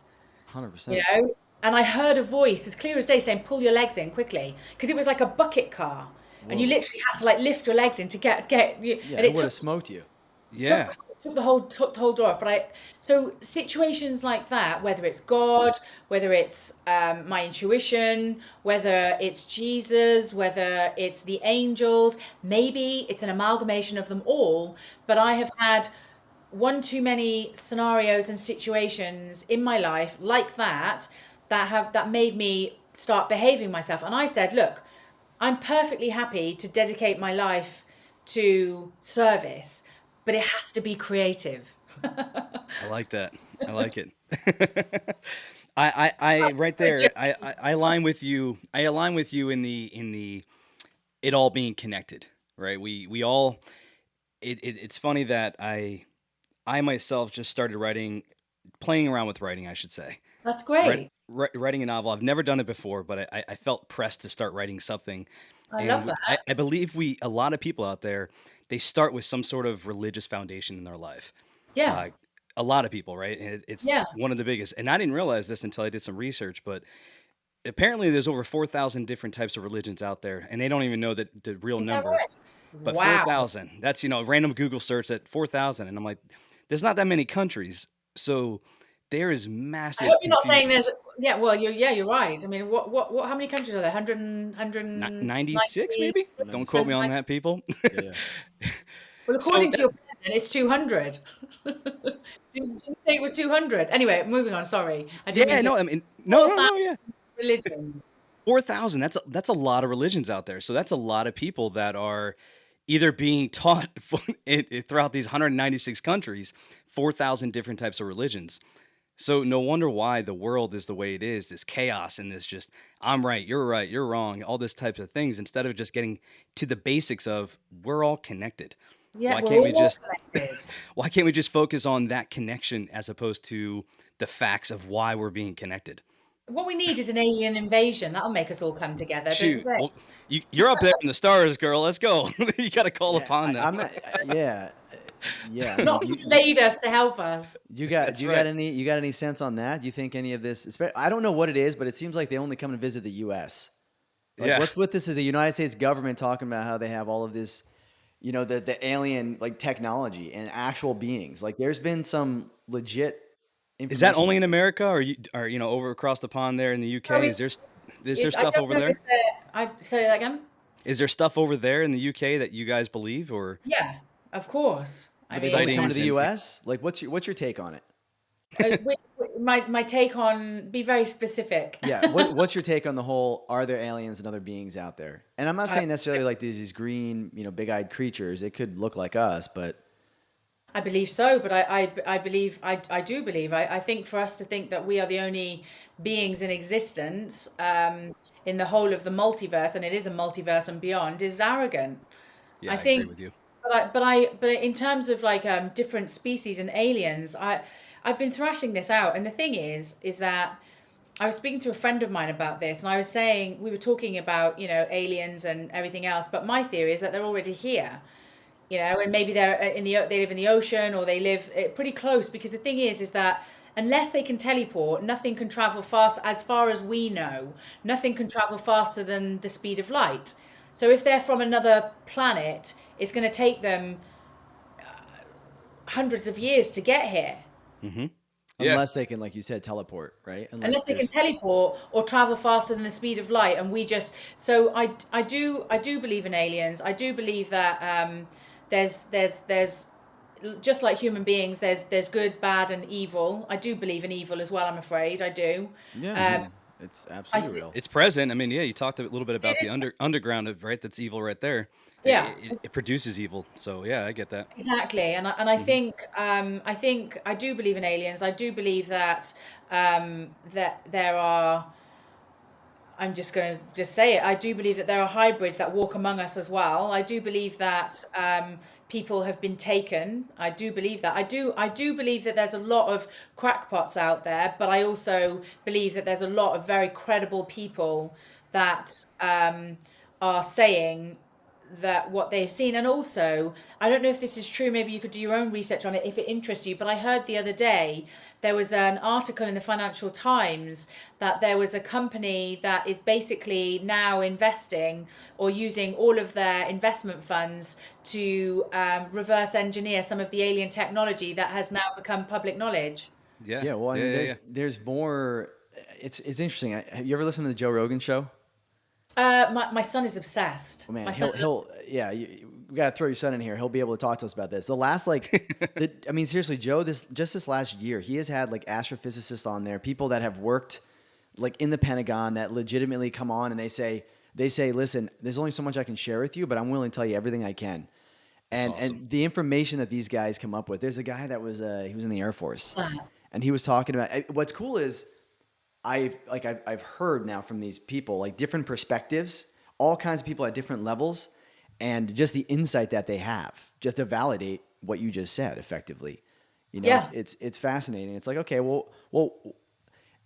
you 100%. know? And I heard a voice as clear as day saying, pull your legs in quickly. Because it was like a bucket car. And you literally had to like lift your legs in to get you. Yeah, And it it would have took smoked you. Yeah. took the whole door off. So situations like that, whether it's God, whether it's my intuition, whether it's Jesus, whether it's the angels, maybe it's an amalgamation of them all. But I have had one too many scenarios and situations in my life like that made me start behaving myself. And I said, look, I'm perfectly happy to dedicate my life to service, but it has to be creative. I like that. I like it. I right there. I align with you. I align with you in the it all being connected. Right. We all. It's funny that I myself just started playing around with writing, I should say. That's great. Writing a novel. I've never done it before, but I felt pressed to start writing something. I And love that. I believe a lot of people out there, they start with some sort of religious foundation in their life. Yeah. Uh, a lot of people, right? And it's Yeah. one of the biggest. And I didn't realize this until I did some research, but apparently there's over 4,000 different types of religions out there, and they don't even know the real Is that number. right? But Wow. 4,000, that's, a random Google search at 4,000. And I'm like, there's not that many countries. So there is I massive hope you're not saying confusion. you're right. I mean, how many countries are there? 96 maybe? Don't quote me on that, people. Yeah. Well, So according to your president, it's 200. Didn't you say it was 200? Anyway, moving on. Sorry, I didn't yeah, mean to. no, I mean, no, yeah. Religion. 4,000, that's a lot of religions out there. So that's a lot of people that are either being taught throughout these 196 countries, 4,000 different types of religions. So no wonder why the world is the way it is, this chaos and this just, I'm right, you're wrong, all this types of things, instead of just getting to the basics of we're all connected. Yeah, Why we're can't we all just connected. why can't we just focus on that connection as opposed to the facts of why we're being connected? What we need is an alien invasion. That'll make us all come together, don't you Shoot, think? well, you're up there in the stars, girl. Let's go. You got to call upon them. I'm not. Yeah. Yeah. I mean, Not to invade us, to help us. do That's you right. got any sense on that? Do you think any of this? I don't know what it is, but it seems like they only come to visit the U.S. Like, Yeah. what's with this? Is the United States government talking about how they have all of this, the alien like technology and actual beings? Like, there's been some legit Is that information. only in America, or over across the pond there in the No, UK? Is there I stuff don't over know there? if I say that again. Is there stuff over there in the UK that you guys believe, or Yeah, of course. I But they've mean, only come to sightings the and U.S. Like, what's your take on it? my take on, be very specific. Yeah, what's your take on the whole? Are there aliens and other beings out there? And I'm not saying necessarily like these green, big-eyed creatures. It could look like us, but I believe so, but I believe I do believe. I think for us to think that we are the only beings in existence in the whole of the multiverse, and it is a multiverse and beyond, is arrogant. yeah, I I agree think, with you. but in terms of like different species and aliens, I've been thrashing this out, and the thing is that I was speaking to a friend of mine about this, and I was saying we were talking about aliens and everything else, but my theory is that they're already here. And maybe they live in the ocean, or they live pretty close, because the thing is that unless they can teleport, nothing can travel fast, as far as we know, nothing can travel faster than the speed of light. So if they're from another planet, it's going to take them hundreds of years to get here. Mm-hmm. Yeah. unless they can, like you said, teleport, right? Unless they can there's- teleport or travel faster than the speed of light, and so I do believe in aliens. I do believe that there's just like human beings, there's good, bad, and evil. I do believe in evil as well, I'm afraid. I do. Yeah, it's absolutely real. It's present. I mean, yeah, you talked a little bit about It the is. underground, right? That's evil right there. Yeah. It produces evil. So yeah, I get that. Exactly, and I think I do believe in aliens. I do believe that that there are. I'm just going to just say it. I do believe that there are hybrids that walk among us as well. I do believe that people have been taken. I do believe that. I do believe that there's a lot of crackpots out there, but I also believe that there's a lot of very credible people that are saying that what they've seen. And also, I don't know if this is true, maybe you could do your own research on it if it interests you, but I heard the other day there was an article in the Financial Times that there was a company that is basically now investing or using all of their investment funds to reverse engineer some of the alien technology that has now become public knowledge. Yeah. Well, I mean, there's more. It's interesting. Have you ever listened to the Joe Rogan show? My son is obsessed. Oh, man, My son, we gotta throw your son in here. He'll be able to talk to us about this. The last I mean, seriously, Joe, this last year, he has had like astrophysicists on there, people that have worked like in the Pentagon that legitimately come on and they say, listen, there's only so much I can share with you, but I'm willing to tell you everything I can. And awesome. And the information that these guys come up with, there's a guy that was he was in the Air Force, and he was talking about what's cool is I've heard now from these people like different perspectives, all kinds of people at different levels, and just the insight that they have just to validate what you just said effectively. You know, Yeah. it's fascinating. It's like, okay, well,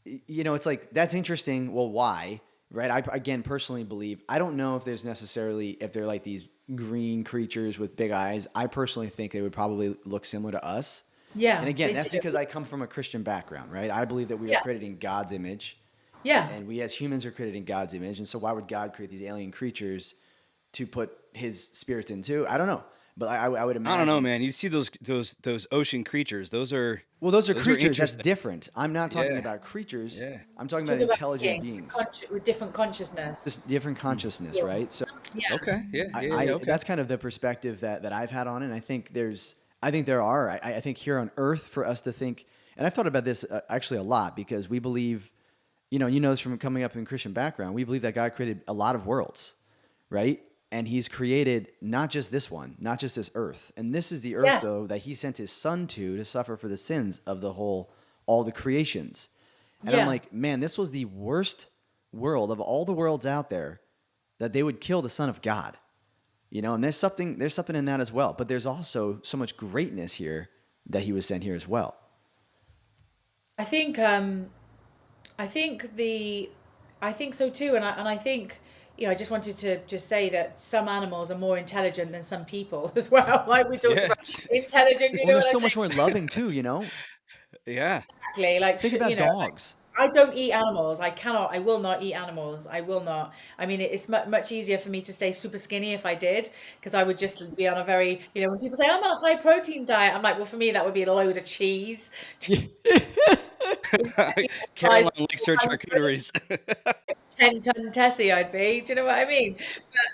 you know, it's like, that's interesting. Well, why? Right. I, again, personally believe, I don't know if there's necessarily, if they're like these green creatures with big eyes. I personally think they would probably look similar to us. Yeah, And again, they that's do. because I come from a Christian background, right? I believe that we are Yeah. created in God's image, Yeah. and we as humans are created in God's image. And so why would God create these alien creatures to put his spirits into? I don't know. But I would imagine. I don't know, man. You see those ocean creatures. Those are Well, those are those are creatures. That's interesting. different. I'm not talking Yeah. about creatures. Yeah. I'm talking Talk about about intelligent beings beings. with different consciousness. Just different consciousness, right? So Yeah. Okay. Yeah. Yeah. I Okay. that's kind of the perspective that I've had on it. And I think there are. I think here on Earth for us to think, and I've thought about this actually a lot because we believe, you know this from coming up in Christian background. We believe that God created a lot of worlds, right? And he's created not just this one, not just this earth. And this is the earth, Yeah. though, that he sent his son to suffer for the sins of all the creations. And I'm Yeah. like, man, this was the worst world of all the worlds out there that they would kill the Son of God. You know, and there's something in that as well. But there's also so much greatness here that he was sent here as well. I think I think so too, and I think, I just wanted to just say that some animals are more intelligent than some people as well. Like we talked Yeah. about intelligent, Well, know there's what so I much more loving too, you know? Yeah. exactly? Like Think about dogs. I don't eat animals. I will not eat animals. I will not. I mean, it's much easier for me to stay super skinny if I did, because I would just be on a very, when people say I'm on a high protein diet, I'm like, well, for me, that would be a load of cheese. Caroline likes her charcuteries. 10-ton Tessie I'd be. Do you know what I mean?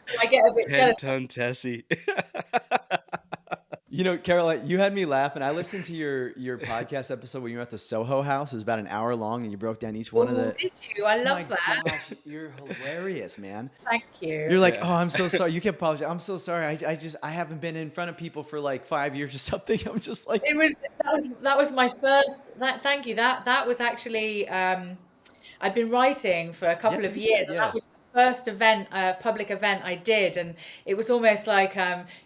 So I get a bit jealous. 10-ton Tessie. You know, Caroline, you had me laugh, and I listened to your podcast episode when you were at the Soho House. It was about an hour long, and you broke down each one of the. Did you? I Oh love my that. gosh, you're hilarious, man. Thank you. You're like, oh, I'm so sorry. You kept apologizing. I'm so sorry. I haven't been in front of people for like 5 years or something. I'm just like. That was my first. Thank you. That was actually. I've been writing for a couple Yes, of you years, said, and yeah. that was the first event, public event I did, and it was almost like,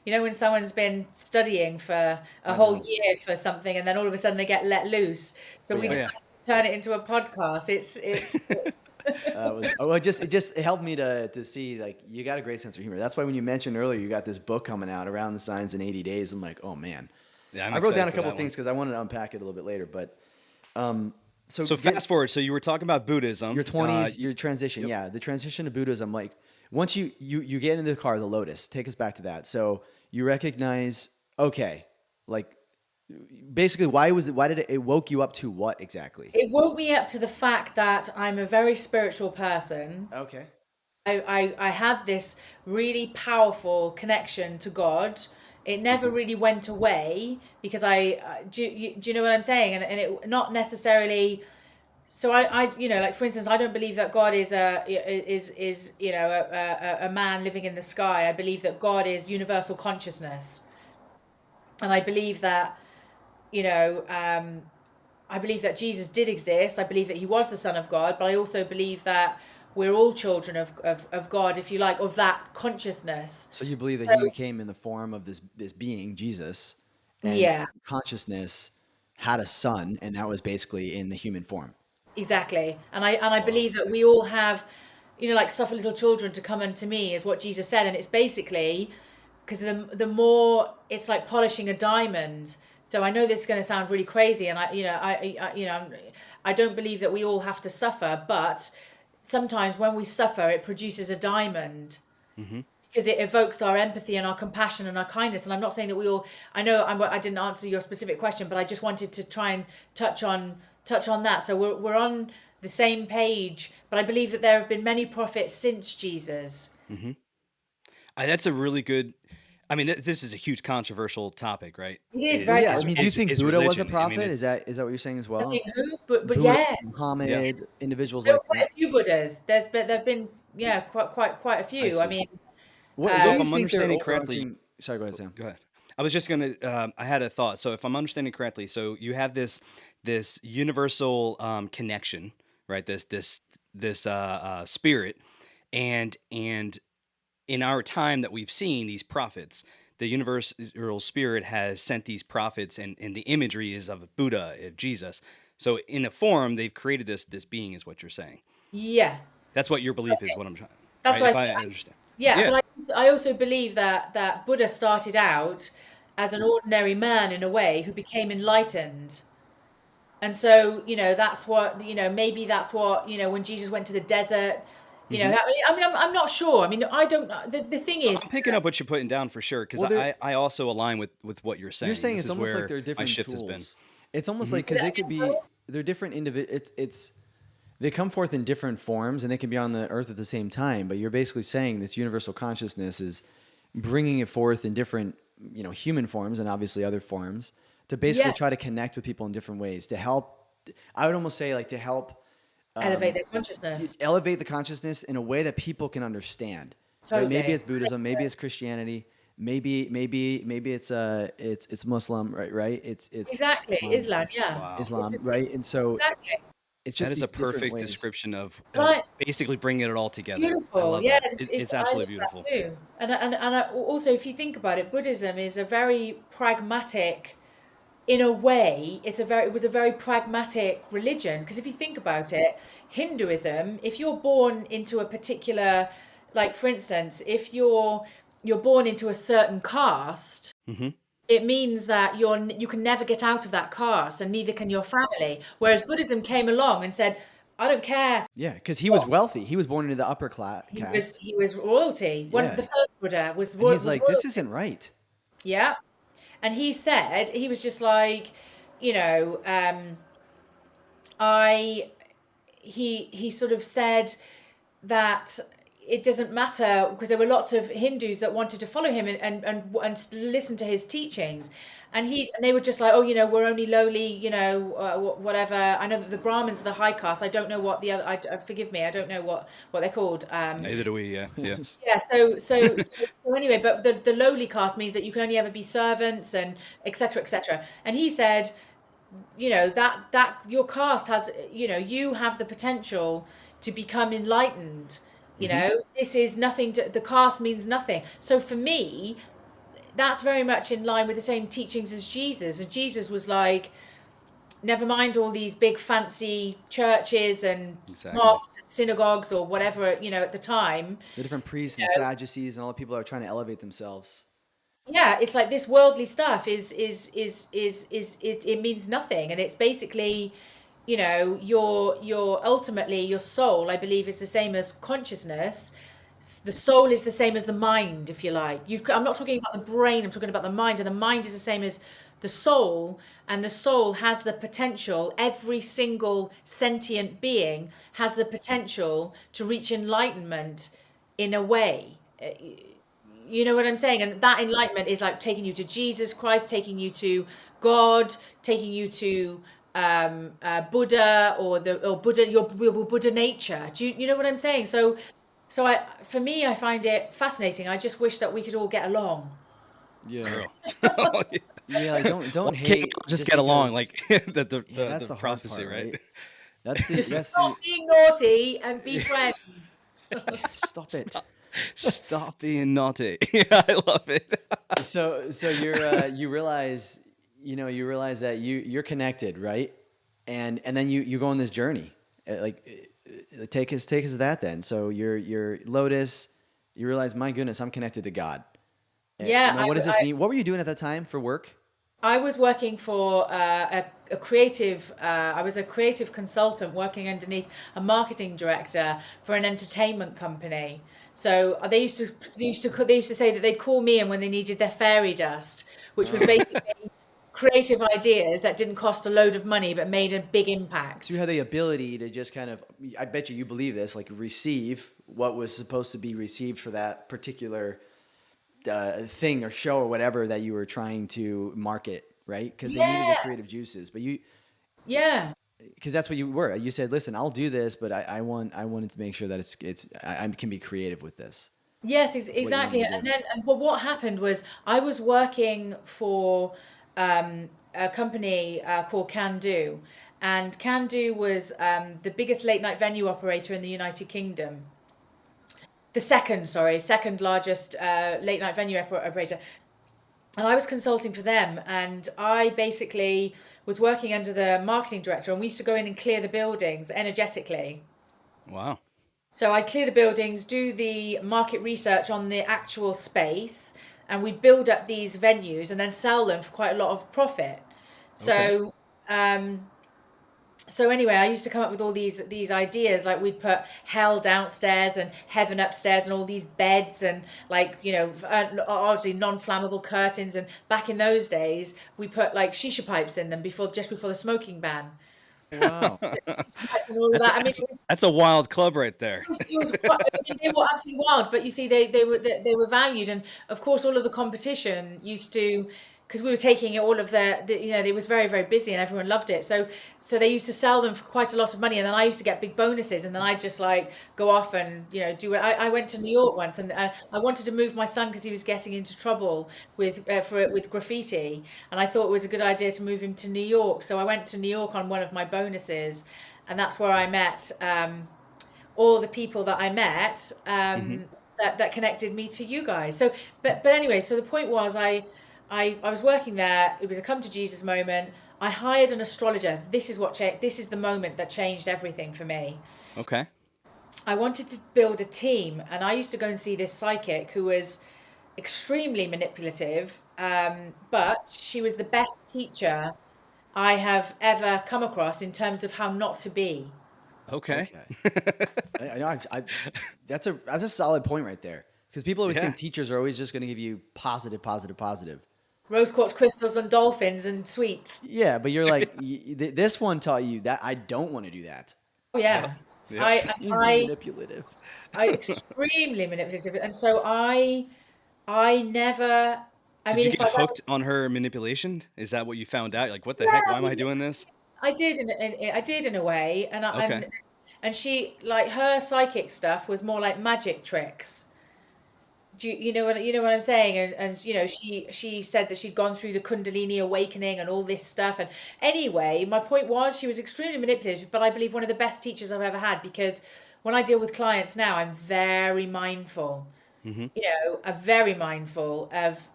when someone's been studying for a whole year for something, and then all of a sudden they get let loose. So we Yeah. decided to turn it into a podcast. It's It just helped me to see, like, you got a great sense of humor. That's why when you mentioned earlier you got this book coming out, Around the Signs in 80 Days, I'm like, oh man. Yeah, I'm I wrote down a excited for couple that things because I wanted to unpack it a little bit later, but So fast forward. So you were talking about Buddhism. your 20s, your transition. Yeah, the transition to Buddhism. Like, once you get into the car, the Lotus. Take us back to that. So you recognize, okay, like, basically, why did it woke you up to what exactly? It woke me up to the fact that I'm a very spiritual person. Okay. I had this really powerful connection to God. It never really went away because do you know what I'm saying? And it not necessarily. So I like, for instance, I don't believe that God is a man living in the sky. I believe that God is universal consciousness, and I believe that I believe that Jesus did exist. I believe that he was the Son of God, but I also believe that we're all children of God, if you like, of that consciousness. So you believe that he came in the form of this being, Jesus, and Yeah. consciousness had a son, and that was basically in the human form. Exactly. And I believe that we all have, like suffer little children to come unto me, is what Jesus said. And it's basically because the more, it's like polishing a diamond. So I know this is going to sound really crazy, and I don't believe that we all have to suffer, but sometimes when we suffer, it produces a diamond. Because it evokes our empathy and our compassion and our kindness. And I'm not saying that we all, I know I didn't answer your specific question, but I just wanted to try and touch on that. So we're on the same page, but I believe that there have been many prophets since Jesus. That's a really good, I mean, this is a huge controversial topic, right? It is very I mean, do you think is Buddha was a religion. I mean, prophet? Is that what you're saying as I well? think who, but Buddha, yeah, Muhammad, individuals there like are quite that. a few Buddhas. There've been quite a few. see. I mean, What, So what if do I'm you think their understanding correctly, overarching? Sorry, go ahead, Sam. go ahead. I was just gonna. I had a thought. So if I'm understanding correctly, so you have this universal connection, right? This spirit, and in our time that we've seen these prophets, the universal spirit has sent these prophets, and the imagery is of Buddha, of Jesus. So in a form, they've created this being, is what you're saying. yeah, That's what your belief is. What I'm trying. that's Right? what If I I think. understand. Yeah, Yeah. but I also believe that Buddha started out as an ordinary man in a way who became enlightened. And so, that's what, maybe that's what, when Jesus went to the desert, I'm not sure. I mean, I don't know. The thing is, I'm picking up what you're putting down for sure, because Well, I also align with what you're saying. you're saying This it's is almost like where they're my different shift has been. tools. It's almost like because they could be they're different it's they come forth in different forms and they can be on the earth at the same time. But you're basically saying this universal consciousness is bringing it forth in different human forms and obviously other forms to basically yeah, try to connect with people in different ways to help. I would almost say like to help elevate their consciousness. elevate the consciousness in a way that people can understand. Right? Maybe Totally. it's Buddhism, maybe it's Christianity, maybe it's Muslim, right? It's Exactly. Islam, yeah. Wow. Islam, It's right? And so exactly. it's That just is a these different perfect ways. description of Right. basically bringing it all together. I Beautiful. love Yeah, that. It's I love absolutely that beautiful. too. And also, if you think about it, Buddhism is a very pragmatic, in a way, it was a very pragmatic religion. Because if you think about it, Hinduism, if you're born into a particular, like for instance, if you're born into a certain caste, it means that you can never get out of that caste, and neither can your family. Whereas Buddhism came along and said, I don't care. Yeah, because he was wealthy. He was born into the upper class caste. He was royalty. Yeah. The first Buddha was And he's was like, this royalty. isn't right. Yeah. And he said, he was just like, you know, I he sort of said that it doesn't matter, because there were lots of Hindus that wanted to follow him and listen to his teachings, and they were just like, oh, we're only lowly, whatever. I know that the Brahmins are the high caste. I don't know what the other. Forgive me, I don't know what they're called. Neither do we. Yeah. Yeah. So anyway, but the lowly caste means that you can only ever be servants and etc. etc. And he said, that your caste has, you have the potential to become enlightened. This is nothing the caste means nothing. So for me, that's very much in line with the same teachings as Jesus. And Jesus was like, never mind all these big fancy churches and mosques, synagogues or whatever, at the time. The different priests and Sadducees and all the people that are trying to elevate themselves. Yeah, it's like this worldly stuff it means nothing. And it's basically, your ultimately your soul, I believe, is the same as consciousness. The soul is the same as the mind, if you like. I'm not talking about the brain, I'm talking about the mind, and the mind is the same as the soul, and the soul has the potential, every single sentient being has the potential to reach enlightenment in a way. You know what I'm saying? And that enlightenment is like taking you to Jesus Christ, taking you to God, taking you to Buddha or Buddha, your Buddha nature. Do you know what I'm saying? So for me, I find it fascinating. I just wish that we could all get along. Yeah. Oh, yeah. Yeah, like don't Well, hate. just get along, because- like the that's the hard prophecy, part, right? That's the Just that's stop being naughty and be friends. stop it. Stop being naughty. Yeah, I love it. So you realize that you're connected, right? And then you go on this journey. Like take us to that then. So you're Lotus. You realize, my goodness, I'm connected to God. Yeah. Now, what does this mean? What were you doing at that time for work? I was working for a creative. I was a creative consultant working underneath a marketing director for an entertainment company. So they used to say that they'd call me in when they needed their fairy dust, which was basically creative ideas that didn't cost a load of money but made a big impact. So you had the ability to just kind of, I bet you believe this, like receive what was supposed to be received for that particular thing or show or whatever that you were trying to market, right? Because they needed the creative juices, but Yeah. because that's what you were. You said, "Listen, I'll do this, but I wanted to make sure that I can be creative with this." Yes, exactly. And then, but what happened was I was working for a company called Can Do, and Can Do was the biggest late night venue operator in the United Kingdom. The second largest late night venue operator. And I was consulting for them, and I basically was working under the marketing director, and we used to go in and clear the buildings energetically. Wow. So I'd clear the buildings, do the market research on the actual space, and we'd build up these venues and then sell them for quite a lot of profit. So, so anyway, I used to come up with all these ideas, like we'd put hell downstairs and heaven upstairs and all these beds and like, obviously non-flammable curtains. And back in those days, we put like shisha pipes in them just before the smoking ban. Wow. And all of that. I mean, That's a wild club right there. they were absolutely wild, but you see, they were valued, and of course, all of the competition used to, because we were taking all of it was very, very busy, and everyone loved it. So they used to sell them for quite a lot of money, and then I used to get big bonuses, and then I'd just like go off and do it. I went to New York once, and I wanted to move my son because he was getting into trouble with graffiti, and I thought it was a good idea to move him to New York. So I went to New York on one of my bonuses, and that's where I met all the people that I met that connected me to you guys. So, but anyway, so the point was I was working there. It was a come to Jesus moment. I hired an astrologer. This is the moment that changed everything for me. Okay. I wanted to build a team, and I used to go and see this psychic who was extremely manipulative, but she was the best teacher I have ever come across in terms of how not to be. Okay. I know. That's a solid point right there, because people always think teachers are always just going to give you positive. Rose quartz crystals and dolphins and sweets. Yeah, but you're like, this one taught you that I don't want to do that. Oh yeah. Manipulative. Extremely manipulative, and so I never. Did you get hooked on her manipulation? Is that what you found out? Like, what the heck? Why am I doing this? I did in a way, and she, like, her psychic stuff was more like magic tricks. Do you know what I'm saying? And she said that she'd gone through the Kundalini awakening and all this stuff. And anyway, my point was she was extremely manipulative, but I believe one of the best teachers I've ever had, because when I deal with clients now, I'm very mindful. I'm very mindful of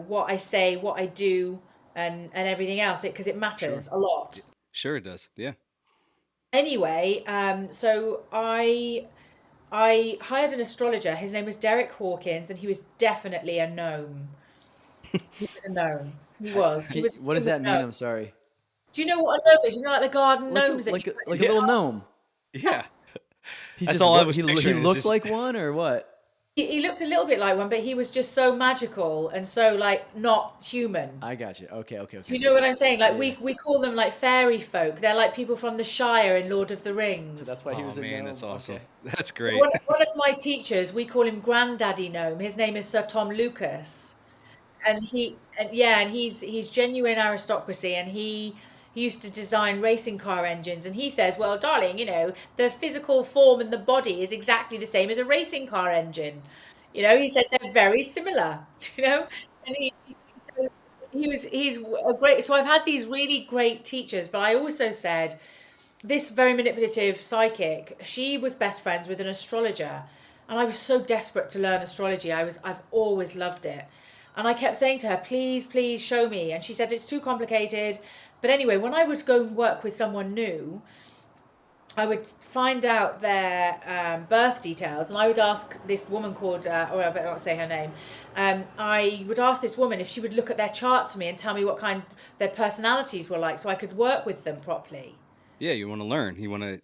what I say, what I do, and everything else, because it matters a lot. Sure it does. Yeah. Anyway, so I hired an astrologer. His name was Derek Hawkins, and he was definitely a gnome. He was a gnome. He was. What does that mean? I'm sorry. Do you know what a gnome is? You know, like the garden gnomes. Like a little gnome. Yeah. That's all I was picturing. He looked like one, or what? He looked a little bit like one, but he was just so magical and so like not human. I got you. Okay. You know what I'm saying? Like we call them like fairy folk. They're like people from the Shire in Lord of the Rings. So that's why he was a gnome. That's awesome. Okay. That's great. One of my teachers, we call him Granddaddy Gnome. His name is Sir Tom Lucas, and he's genuine aristocracy, and he used to design racing car engines, and he says, well, darling, the physical form and the body is exactly the same as a racing car engine. He said they're very similar, and he's a great, so I've had these really great teachers, but I also said this very manipulative psychic, she was best friends with an astrologer, and I was so desperate to learn astrology. I've always loved it. And I kept saying to her, please show me. And she said, it's too complicated. But anyway, when I would go and work with someone new, I would find out their birth details, and I would ask this woman called, or I better not say her name. I would ask this woman if she would look at their charts for me and tell me what kind their personalities were like, so I could work with them properly. Yeah, you want to learn.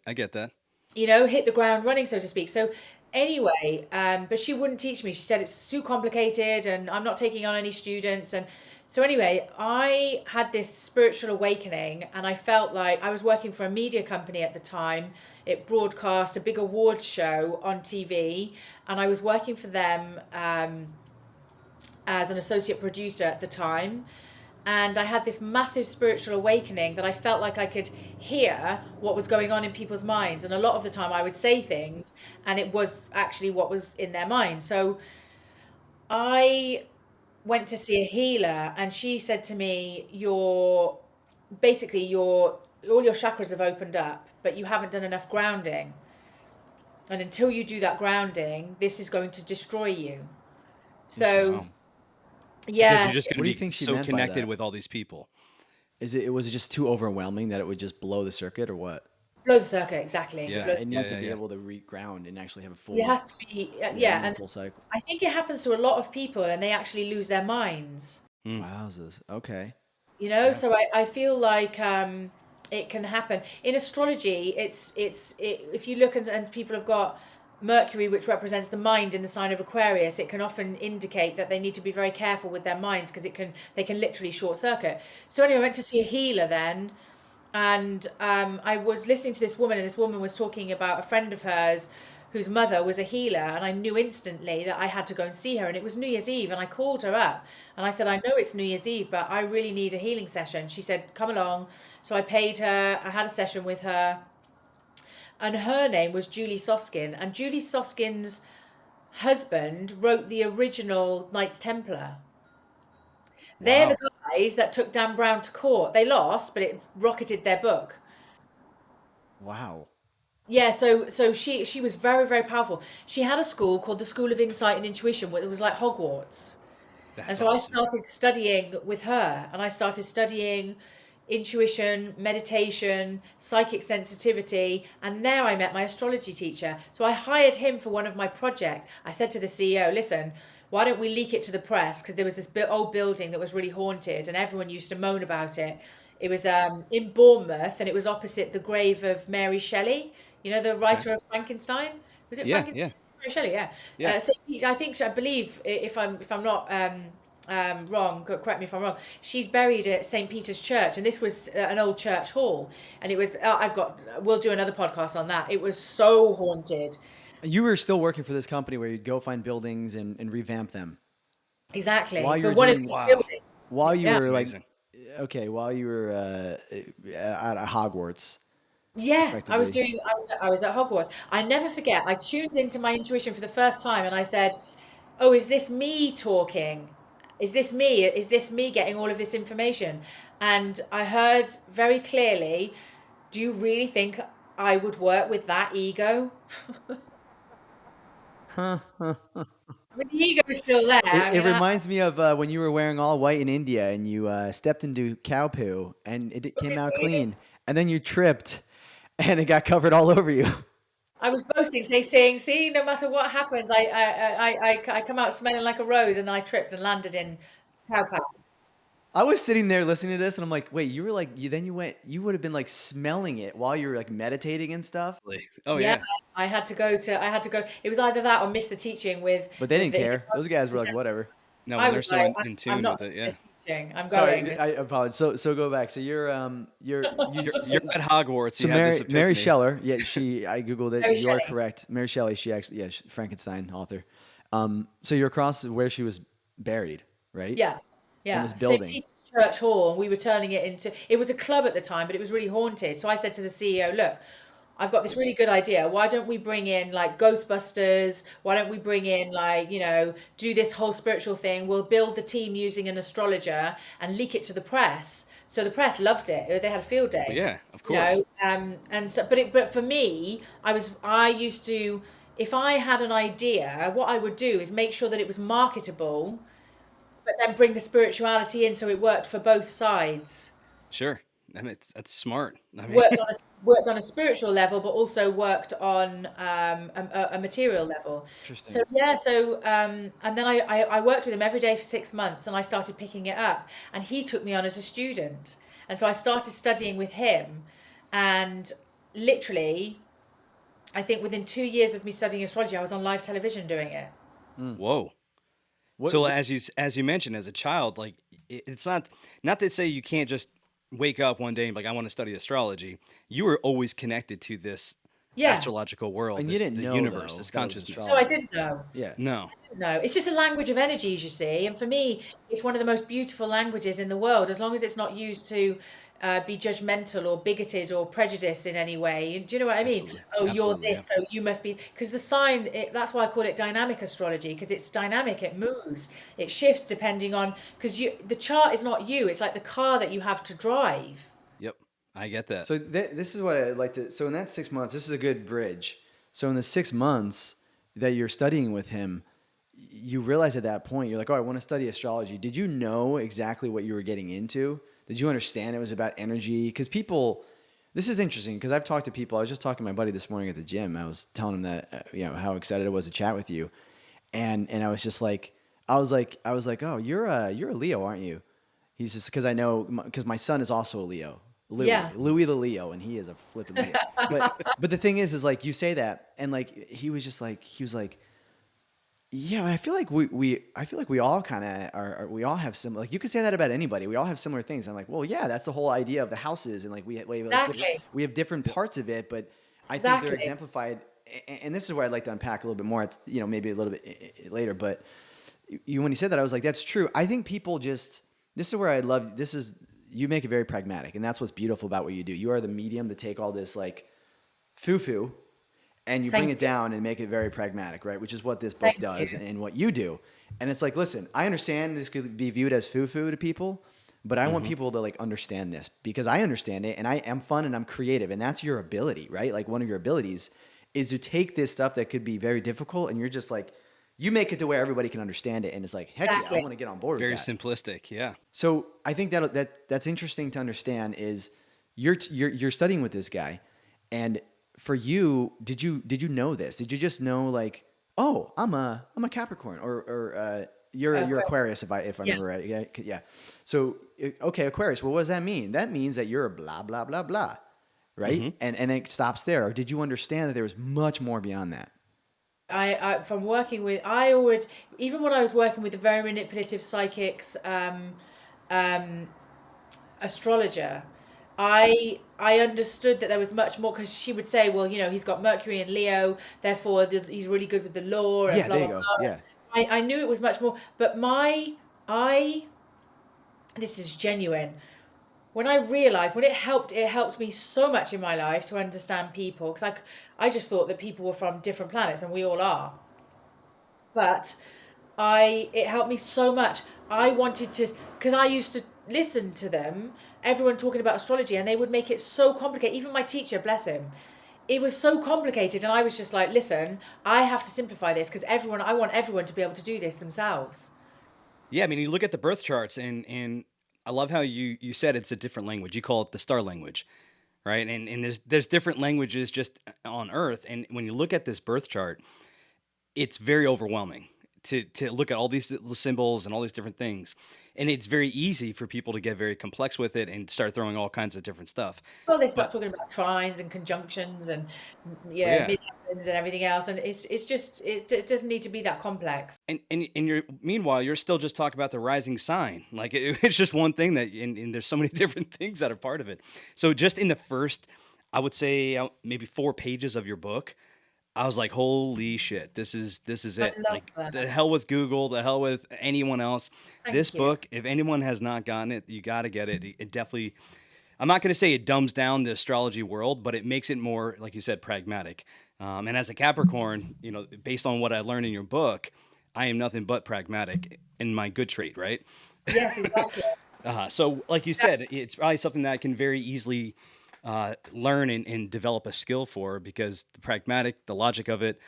I get that. Hit the ground running, so to speak. So anyway, but she wouldn't teach me. She said it's too complicated and I'm not taking on any students. And so anyway, I had this spiritual awakening, and I felt like I was working for a media company at the time. It broadcast a big awards show on TV, and I was working for them as an associate producer at the time. And I had this massive spiritual awakening that I felt like I could hear what was going on in people's minds. And a lot of the time I would say things and it was actually what was in their mind. So I went to see a healer, and she said to me, all your chakras have opened up, but you haven't done enough grounding. And until you do that grounding, this is going to destroy you. So yeah. Because you're just going What do to you be think she so meant by connected that? with all these people. Was it just too overwhelming that it would just blow the circuit, or what? Blow the circuit, exactly. Yeah. Blow the It circuit. needs to be able to reground and actually have a full, It has to be, and full cycle. I think it happens to a lot of people, and they actually lose their minds. Wowzers. Okay. So I feel like it can happen in astrology. If you look and people have got Mercury, which represents the mind in the sign of Aquarius, it can often indicate that they need to be very careful with their minds, because they can literally short circuit. So anyway, I went to see a healer then, and I was listening to this woman, and this woman was talking about a friend of hers whose mother was a healer, and I knew instantly that I had to go and see her. And it was New Year's Eve, and I called her up and I said, I know it's New Year's Eve, but I really need a healing session. She said, come along. So I paid her, I had a session with her, and her name was Julie Soskin, and Julie Soskin's husband wrote the original Knights Templar. They're the guys that took Dan Brown to court. They lost, but it rocketed their book. Wow. Yeah, so she was very, very powerful. She had a school called the School of Insight and Intuition, where it was like Hogwarts. And so I started studying with her, and I started studying intuition, meditation, psychic sensitivity, and there I met my astrology teacher. So I hired him for one of my projects. I said to the CEO, listen, why don't we leak it to the press? Because there was this old building that was really haunted, and everyone used to moan about it. It was in Bournemouth, and it was opposite the grave of Mary Shelley, the writer of Frankenstein. Was it Frankenstein? Yeah. Mary Shelley, yeah. So I believe, if I'm not wrong, correct me if I'm wrong, she's buried at St. Peter's Church, and this was an old church hall, and it was we'll do another podcast on that. It was so haunted. You were still working for this company where you'd go find buildings and revamp them. Exactly. While you were one of doing- these Wow. buildings, While you Yeah. were like, Amazing. okay, while you were at Hogwarts. yeah, I was Effectively. at Hogwarts. I never forget, I tuned into my intuition for the first time, and I said, oh, is this me talking? Is this me? Is this me getting all of this information? And I heard very clearly, do you really think I would work with that ego? I mean, the ego is still there. It reminds me of when you were wearing all white in India and you stepped into cow poo and it came out clean, and then you tripped and it got covered all over you. I was boasting, saying, see, no matter what happens, I come out smelling like a rose, and then I tripped and landed in cow poo. I was sitting there listening to this and I'm like, wait, you were like, you would have been like smelling it while you were like meditating and stuff. Oh Yeah, yeah. I had to go. It was either that or miss the teaching with. But they with didn't the- care. Those guys were like, whatever. No, I when they're was so like, in I'm tune not with it. Yeah. this teaching. I'm Sorry, going. I apologize. So go back. So you're You're at Hogwarts. So you had this Mary epiphany. Scheller, yeah, I googled it. Mary You are Shelley. correct. Mary Shelley, she actually, Frankenstein author. So you're across where she was buried, right? Yeah, yeah. this St. building. Peter's Church Hall, and we were turning it into. It was a club at the time, but it was really haunted. So I said to the CEO, "Look, I've got this really good idea. Why don't we bring in like Ghostbusters? Why don't we bring in like, do this whole spiritual thing? We'll build the team using an astrologer and leak it to the press." So the press loved it. They had a field day. Yeah, of course. And so, but for me, I used to, if I had an idea, what I would do is make sure that it was marketable, but then bring the spirituality in so it worked for both sides. Sure. I mean, that's smart. I mean, worked on a spiritual level, but also worked on a material level. So Interesting. yeah, and then I worked with him every day for 6 months, and I started picking it up, and he took me on as a student, and so I started studying with him, and literally, I think within 2 years of me studying astrology, I was on live television doing it. whoa. What, So what as you mentioned, as a child, like it's not to say you can't just wake up one day and be like I want to study astrology. You were always connected to this Yeah. astrological world, and you didn't the know universe, though this that was consciousness. No, I astrology. didn't know. Yeah. No, No, it's just a language of energies, you see. And for me, it's one of the most beautiful languages in the world, as long as it's not used to be judgmental or bigoted or prejudiced in any way. Do you know what I mean? absolutely, Oh, you're absolutely, yeah. this, so you must be. Because the sign, that's why I call it dynamic astrology, because it's dynamic, it moves, it shifts depending on. Because the chart is not you, it's like the car that you have to drive. Yep, I get that. So this is what I'd like to. So in that 6 months, this is a good bridge. So in the 6 months that you're studying with him, you realize at that point you're like, oh, I want to study astrology. Did you know exactly what you were getting into? Did you understand it was about energy? Because people, this is interesting because I've talked to people. I was just talking to my buddy this morning at the gym. I was telling him that how excited I was to chat with you, and I was just like, I was like, oh, you're a Leo, aren't you? He's just because I know because my son is also a Leo. Yeah. Louis the Leo, and he is a flipping Leo. But the thing is like you say that, and like he was like, yeah, but I feel like we all kind of we all have similar. Like you could say that about anybody. We all have similar things. I'm like, well, yeah, that's the whole idea of the houses, and like Exactly. we have different parts of it, but I think they're Exactly. exemplified. And this is where I'd like to unpack a little bit more. It's maybe a little bit later, but when you said that, I was like, that's true. I think people just this is where I love this is you make it very pragmatic, and that's what's beautiful about what you do. You are the medium to take all this like foo-foo and you Thank bring you. it down and make it very pragmatic, right? Which is what this book Thank does you. and what you do. And it's like, listen, I understand this could be viewed as foo-foo to people, but I want people to like understand this because I understand it and I am fun and I'm creative. And that's your ability, right? Like one of your abilities is to take this stuff that could be very difficult and you're just like, you make it to where everybody can understand it. And it's like, heck yeah, I Exactly. want to get on board Very with that. simplistic, yeah. So I think that's interesting to understand is you're studying with this guy, and for you, did you know this? Did you just know like, oh, I'm a Capricorn, or you're Aquarius if I remember right? Yeah. So okay, Aquarius. Well, what does that mean? That means that you're a blah blah blah blah, right? And it stops there. Or did you understand that there was much more beyond that? From working with, I always, even when I was working with the very manipulative psychics, astrologer, I understood that there was much more because she would say, well, he's got Mercury in Leo, therefore he's really good with the law and Yeah, blah there you blah go. blah. Yeah. I knew it was much more, but this is genuine. When I realized, when it helped me so much in my life to understand people because I just thought that people were from different planets and we all are. But it helped me so much. I wanted to, because I used to listen to them, everyone talking about astrology, and they would make it so complicated. Even my teacher, bless him, it was so complicated, and I was just like, listen, I have to simplify this because I want everyone to be able to do this themselves. Yeah, I mean, you look at the birth charts, and I love how you said it's a different language. You call it the star language, right? And there's different languages just on Earth, and when you look at this birth chart, it's very overwhelming to look at all these little symbols and all these different things. And it's very easy for people to get very complex with it and start throwing all kinds of different stuff. Well, they start But talking about trines and conjunctions and yeah, midheavens and everything else, and it's just it doesn't need to be that complex. and meanwhile you're still just talking about the rising sign. Like it's just one thing and there's so many different things that are part of it. So just in the first, I would say maybe 4 pages of your book, I was like, holy shit, this is I it. love Like that. the hell with Google, the hell with anyone else. This Thank you. book, if anyone has not gotten it, you got to get it. It definitely, I'm not going to say it dumbs down the astrology world, but it makes it more, like you said, pragmatic. And as a Capricorn, based on what I learned in your book, I am nothing but pragmatic in my good trait, right? Yes, exactly. So like you said, it's probably something that I can very easily learn and develop a skill for because the pragmatic, the logic of it,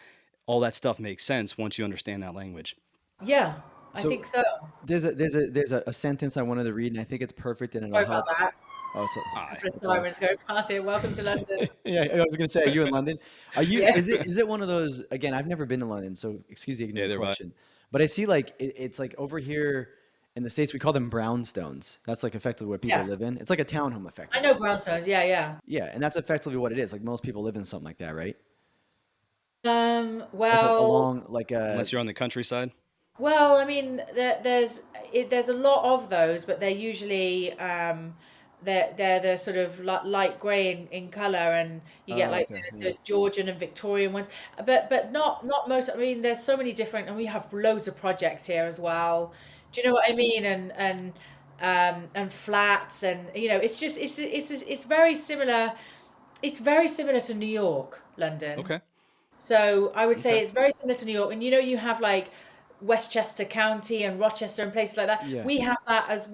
all that stuff makes sense once you understand that language. Yeah, I So think so. there's a sentence I wanted to read, and I think it's perfect, and it'll Sorry about help. that. Oh, it's Hi. The sirens go past here. Welcome to London. yeah. I was gonna say, are you in London? Are you? Yeah. Is it one of those? Again, I've never been to London, so excuse the Yeah, ignorant they're right. question. But I see like it's like over here in the States we call them brownstones. That's like effectively where people Yeah. live in. It's like a townhome I effectively. know brownstones. Yeah, yeah. Yeah, and that's effectively what it is. Like most people live in something like that, right? Like Well, along like Unless you're on the countryside. I mean, there's a lot of those, but they're usually they're the sort of light grey in color, and you get like okay, yeah. the Georgian and Victorian ones, but not most. I mean, there's so many different, and we have loads of projects here as well. Do you know what I mean? And flats, and you know, it's just it's very similar. It's very similar to New York, London. Okay. So I would say Okay. it's very similar to New York, and you know you have like Westchester County and Rochester and places like that. Yeah. We have that as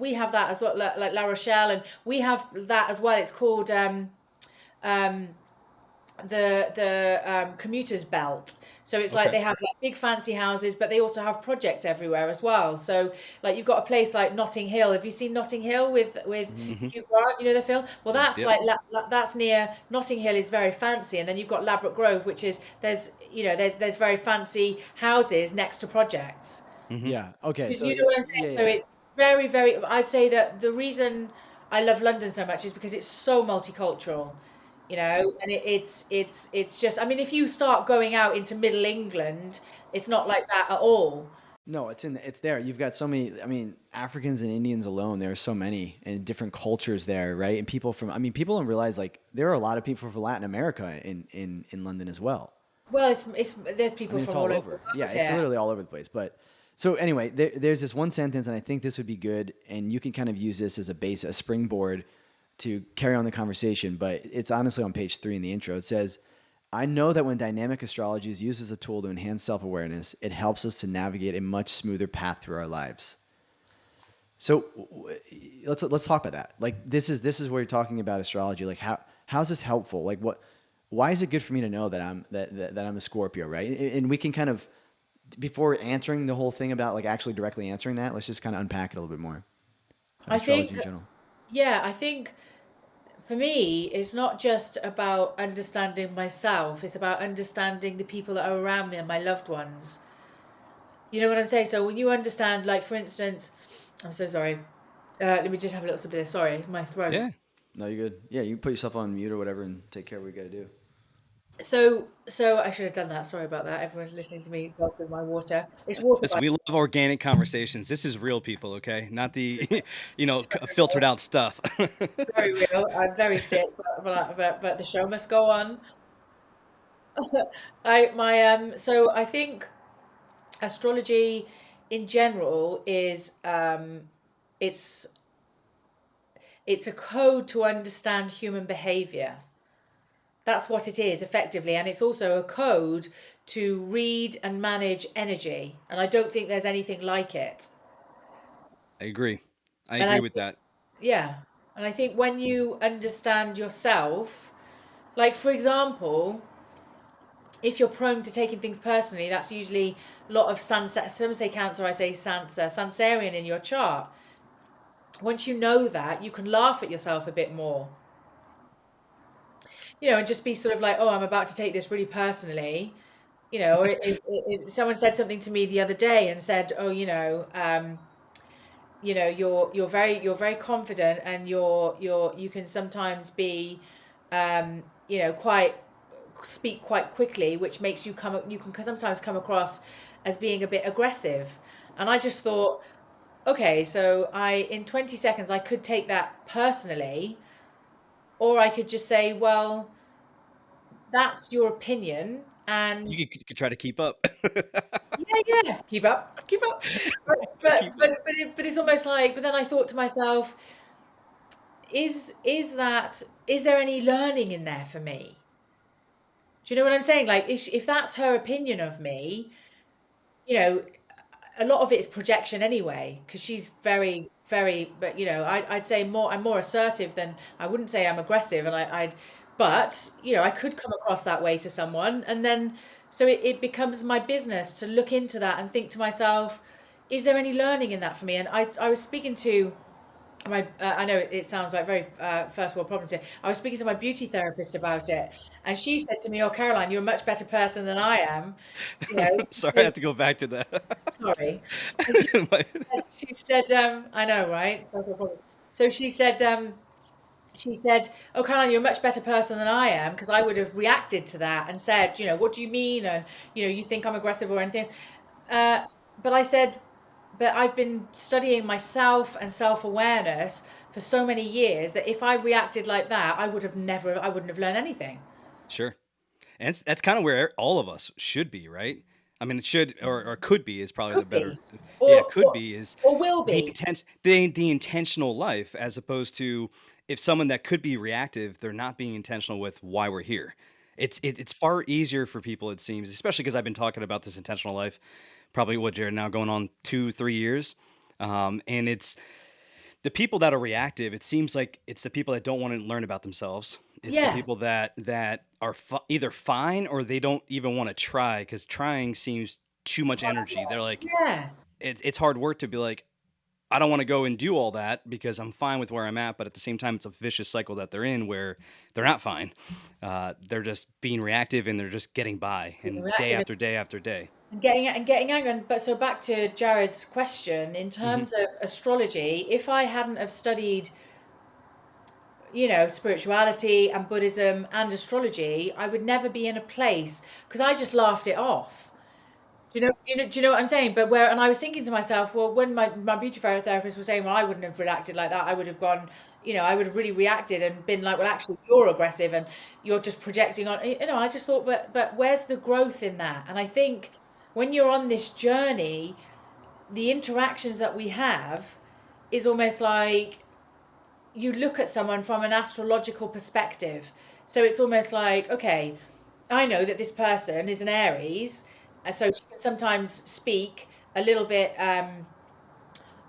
well, like La Rochelle, and we have that as well. It's called um, the commuters belt. So it's like Okay. they have like big fancy houses, but they also have projects everywhere as well. So like you've got a place like Notting Hill. Have you seen Notting Hill with Mm-hmm. Hugh Grant? You know the film. Well, that's Yep. like that's near Notting Hill is very fancy, and then you've got Ladbroke Grove, which is there's very fancy houses next to projects. Mm-hmm. Yeah. Okay. So You know what I'm saying? yeah, So yeah. it's very, very. I'd say that the reason I love London so much is because it's so multicultural, you know, and it's just. I mean, if you start going out into Middle England, it's not like that at all. No, it's there. You've got so many. I mean, Africans and Indians alone. There are so many and different cultures there, right? And people from. I mean, people don't realize like there are a lot of people from Latin America in London as well. Well, it's there's I people mean, it's from all all over over. the Yeah, world it's here. literally all over the place. But so anyway, there's this one sentence, and I think this would be good, and you can kind of use this as a base, a springboard to carry on the conversation. But it's honestly on page 3 in the intro. It says, "I know that when dynamic astrology is used as a tool to enhance self-awareness, it helps us to navigate a much smoother path through our lives." So let's talk about that. Like this is where you're talking about astrology. Like how's this helpful? Like why is it good for me to know that I'm a Scorpio, right? And we can kind of before answering the whole thing about like actually directly answering that, let's just kind of unpack it a little bit more. I Astrology think, in general. yeah, I think for me, it's not just about understanding myself. It's about understanding the people that are around me and my loved ones. You know what I'm saying? So when you understand, like for instance, I'm so sorry. Let me just have a little sip of this. Sorry, my throat. Yeah. No, you're good. Yeah, you can put yourself on mute or whatever and take care of what you got to do. So I should have done that. Sorry about that. Everyone's listening to me talk with my water. It's water. Listen, we love organic conversations. This is real people, okay? Not the, filtered out stuff. Very real. I'm very sick, but the show must go on. So I think astrology in general is it's a code to understand human behavior. That's what it is effectively, and it's also a code to read and manage energy, and I don't think there's anything like it. I agree. I And agree with that. yeah, and I think when you understand yourself, like for example, if you're prone to taking things personally, that's usually a lot of some say Cancer, I say Cancerian in your chart. Once you know that, you can laugh at yourself a bit more. You know, and just be sort of like, oh, I'm about to take this really personally. You know, or if someone said something to me the other day and said, oh, you're very confident, and you can sometimes be, speak quite quickly, which makes you can sometimes come across as being a bit aggressive. And I just thought, okay, so in 20 seconds I could take that personally, or I could just say, well, that's your opinion, and You could try to keep up. yeah, keep up. But it's almost like. But then I thought to myself, is there any learning in there for me? Do you know what I'm saying? Like, if that's her opinion of me, you know, a lot of it is projection anyway, because she's very, very. But I'd say I'm more assertive than. I wouldn't say I'm aggressive, and but I could come across that way to someone, and then so it becomes my business to look into that and think to myself, is there any learning in that for me? And I was speaking to I know it sounds like very first world problems here. I was speaking to my beauty therapist about it, and she said to me, "Oh, Caroline, you're a much better person than I am." You know, Sorry, I have because, to go back to that. sorry. And she said, I know, right? First world problem. So she said, "Oh, Caroline, you're a much better person than I am because I would have reacted to that and said, what do you mean? And you think I'm aggressive or anything." Uh, but I said, but I've been studying myself and self-awareness for so many years that if I reacted like that, I wouldn't have learned anything. Sure. And that's kind of where all of us should be, right? I mean, it should or could be is probably the Could better. be, Yeah, or could be is or will the be. the intentional life, as opposed to if someone that could be reactive, they're not being intentional with why we're here. It's far easier for people, it seems, especially because I've been talking about this intentional life, probably what, Jared, now going on 2-3 years, and it's the people that are reactive. It seems like it's the people that don't want to learn about themselves. It's the Yeah, people that are either fine or they don't even want to try because trying seems too much energy. They're like, yeah. it's hard work to be like, I don't want to go and do all that because I'm fine with where I'm at. But at the same time, it's a vicious cycle that they're in where they're not fine. They're just being reactive and they're just getting by Being and day reactive after day after day. and getting angry. But so back to Jared's question, in Hmm. terms of astrology, if I hadn't have studied, spirituality and Buddhism and astrology, I would never be in a place because I just laughed it off. Do you know what I'm saying? And I was thinking to myself, well, when my beauty therapist was saying, well, I wouldn't have reacted like that. I would have gone, I would have really reacted and been like, well, actually, you're aggressive and you're just projecting on. I just thought, but where's the growth in that? And I think when you're on this journey, the interactions that we have is almost like you look at someone from an astrological perspective. So it's almost like, okay, I know that this person is an Aries, so she can sometimes speak a little bit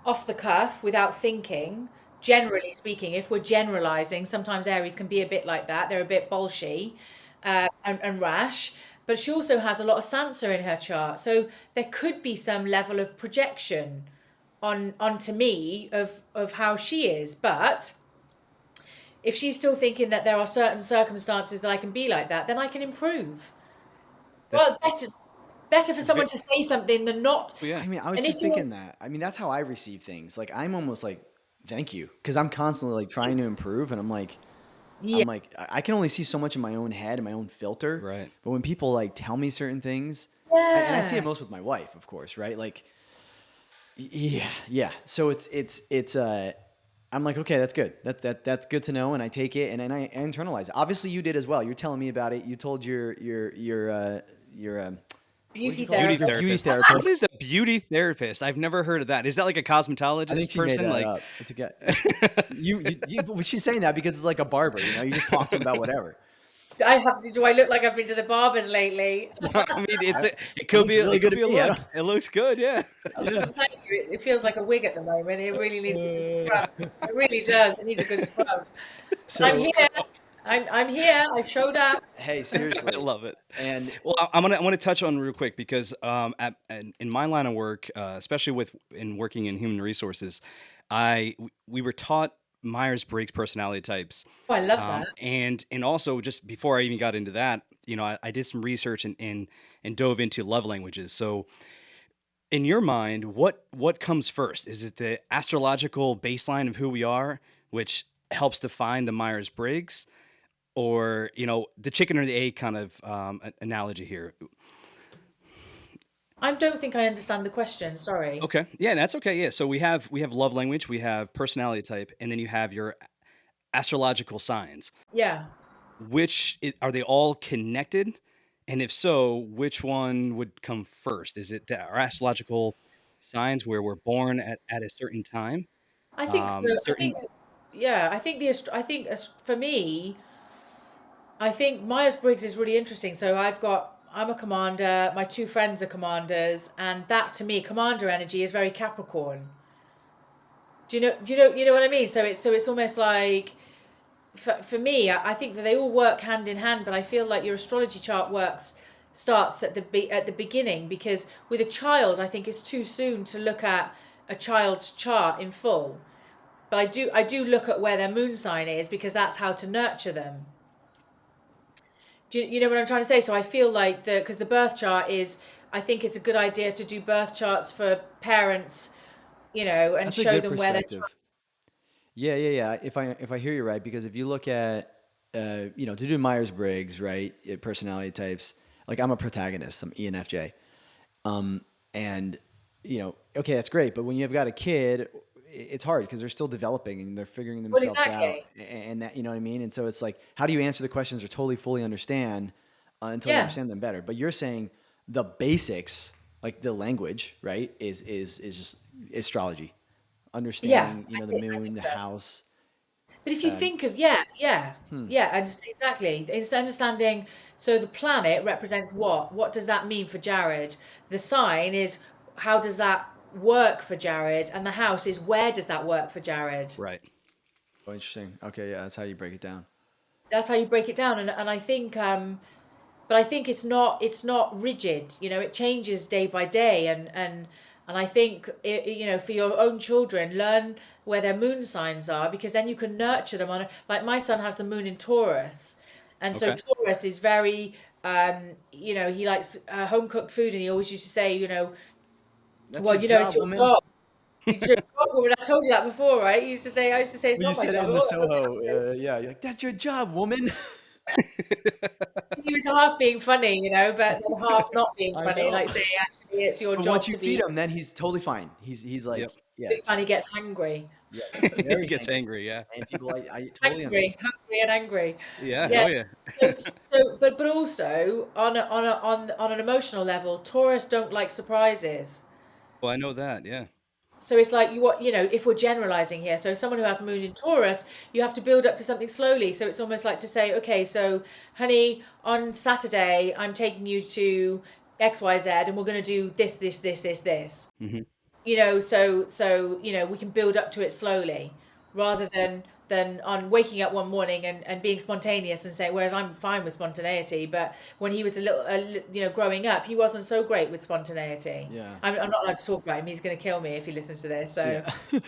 off the cuff without thinking. Generally speaking, if we're generalizing, sometimes Aries can be a bit like that. They're a bit bolshy and rash. But she also has a lot of Sansa in her chart. So there could be some level of projection onto me of how she is. But if she's still thinking that there are certain circumstances that I can be like that, then I can improve. That's Well, better for someone to say something than not. yeah. I mean, I was And if just you're, thinking that. I mean, that's how I receive things. Like, I'm almost like, thank you, because I'm constantly like trying to improve, and yeah, I'm like, I can only see so much in my own head and my own filter. Right. But when people like tell me certain things, and I see it yeah, most with my wife, of course, right? Like, yeah, yeah. So it's I'm like, okay, that's good. That's good to know, and I take it and then I internalize it. Obviously, you did as well. You're telling me about it. You told your what did beauty you call it? Beauty Your therapist. beauty therapist. What therapist. is a beauty therapist? I've never heard of that. Is that like a I think cosmetologist she made person? that Like, up. It's a guy. But she's saying that because it's like a barber. You just talk to him about whatever. Do I look like I've been to the barbers lately? I mean, I, it it could looks be really it could good be to a me. I look. don't. It looks good, yeah. Yeah. Thank you. It feels like a wig at the moment. It really needs a good scrub. It really does. It needs a good scrub. I'm So here. I'm here. I showed up. hey, I seriously, love it. and Well, I'm gonna touch on real quick because in my line of work, especially in working in human resources, we were taught Myers-Briggs personality types, Oh, I love that. and also just before I even got into that, I did some research and dove into love languages. So, in your mind, what comes first? Is it the astrological baseline of who we are, which helps define the Myers-Briggs, or the chicken or the egg kind of analogy here? I don't think I understand the question. Sorry. Okay, yeah, that's okay. Yeah, so we have love language, we have personality type, and then you have your astrological signs. Yeah. Are they all connected? And if so, which one would come first? Is it our astrological signs where we're born at a certain time? I think so. I Certain. think, yeah, I think for me, I think Myers-Briggs is really interesting. So I'm a commander, my two friends are commanders, and that to me, commander energy is very Capricorn. Do you know what I mean? So it's almost like for me, I think that they all work hand in hand, but I feel like your astrology chart starts at the beginning, because with a child, I think it's too soon to look at a child's chart in full. but I do look at where their moon sign is, because that's how to nurture them. Do you know what I'm trying to say? So I feel like because the birth chart is, I think it's a good idea to do birth charts for parents, and That's a show good them where they're. perspective. Yeah. If I hear you right, because if you look at to do Myers-Briggs, right, personality types, like I'm a protagonist, I'm ENFJ, and okay, that's great, but when you've got a kid, it's hard because they're still developing and they're figuring Well, themselves out, exactly. and that, you know what I mean. And so it's like, how do you answer the questions or totally fully understand until you Yeah. understand them better? But you're saying the basics, like the language, right, is just astrology, Yeah, understanding, I the think moon, the so. house. But if you think of, exactly. It's understanding. So the planet represents what? What does that mean for Jared? The sign is, how does that work for Jared? And the house is, where does that work for Jared? Right. Oh, interesting. Okay, yeah, that's how you break it down. That's how you break it down. And I think, but I think it's not rigid. It changes day by day, and I think for your own children, learn where their moon signs are, because then you can nurture them like my son has the moon in Taurus, and so Okay. Taurus is very he likes home cooked food, and he always used to say, That's well, your it's job, your woman. job. It's your job, woman. I told you that before, right? I used to say it's Well, you not my said it job. in the Oh, Soho. Yeah, you're like, that's your job, woman. he was half being funny, but then half not being I funny, know. like saying, actually, it's your But once job you to feed be. him, then he's totally fine. He's like, Yep. yeah, Big fan, he gets hungry. yeah, He very gets angry. angry. Yeah. And people, I totally Angry, understand. hungry and angry. Yeah. Yeah. Oh yeah. But also on an emotional level, Taurus don't like surprises. Well, I know that. Yeah. So it's like if we're generalizing here, so someone who has moon in Taurus, you have to build up to something slowly. So it's almost like to say, okay, so honey, on Saturday, I'm taking you to XYZ, and we're going to do this, this, this, this, this. Hmm. So we can build up to it slowly, rather than on waking up one morning and being spontaneous and saying, whereas I'm fine with spontaneity, but when he was growing up, he wasn't so great with spontaneity. Yeah, I'm not allowed to talk about him. He's going to kill me if he listens to this. So yeah.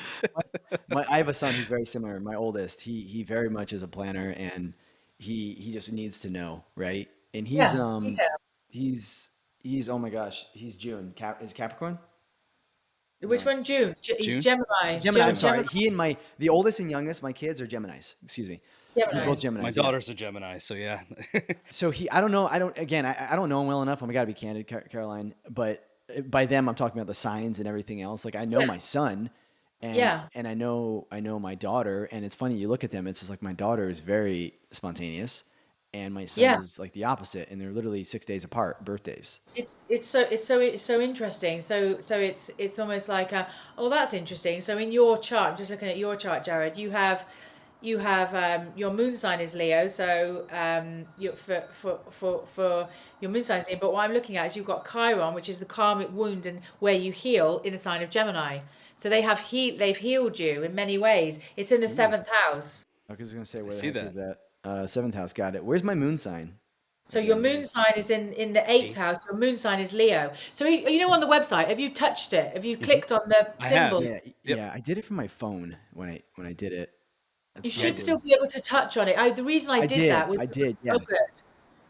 I have a son who's very similar. My oldest, he very much is a planner, and he just needs to know, right? And yeah, detail. he's oh my gosh, he's June. Is Capricorn? Which No. one? June. He's June. Gemini. Gemini. I'm sorry. Gemini. He and the oldest and youngest, my kids are Geminis. Excuse me. They're both Geminis. My Geminis. Yeah. daughter's a Gemini, so yeah. So I don't know. I don't know him well enough. I'm gotta be candid, Caroline. But by them, I'm talking about the signs and everything else. Like I know Yeah. my son, Yeah. and I know my daughter. And it's funny, you look at them. It's just like my daughter is very spontaneous, and my son Yeah. is like the opposite. And they're literally 6 days apart, birthdays. It's so interesting. So it's almost like oh, that's interesting. So in your chart, I'm just looking at your chart, Jared. You have your moon sign is Leo. So for your moon sign is Leo. But what I'm looking at is you've got Chiron, which is the karmic wound and where you heal, in the sign of Gemini. So they've healed you in many ways. It's in the seventh house. I was gonna say, I where the see heck is that. that? Seventh house. Got it. Where's my moon sign? So your Again, moon sign is in the eighth house. Your moon sign is Leo. So on the website, have you touched it? Have you clicked on the I have. symbols? yeah, Yep. yeah. I did it from my phone when I did it. That's You should probably. still be able to touch on it. The reason I did that was I did. Yeah. so good.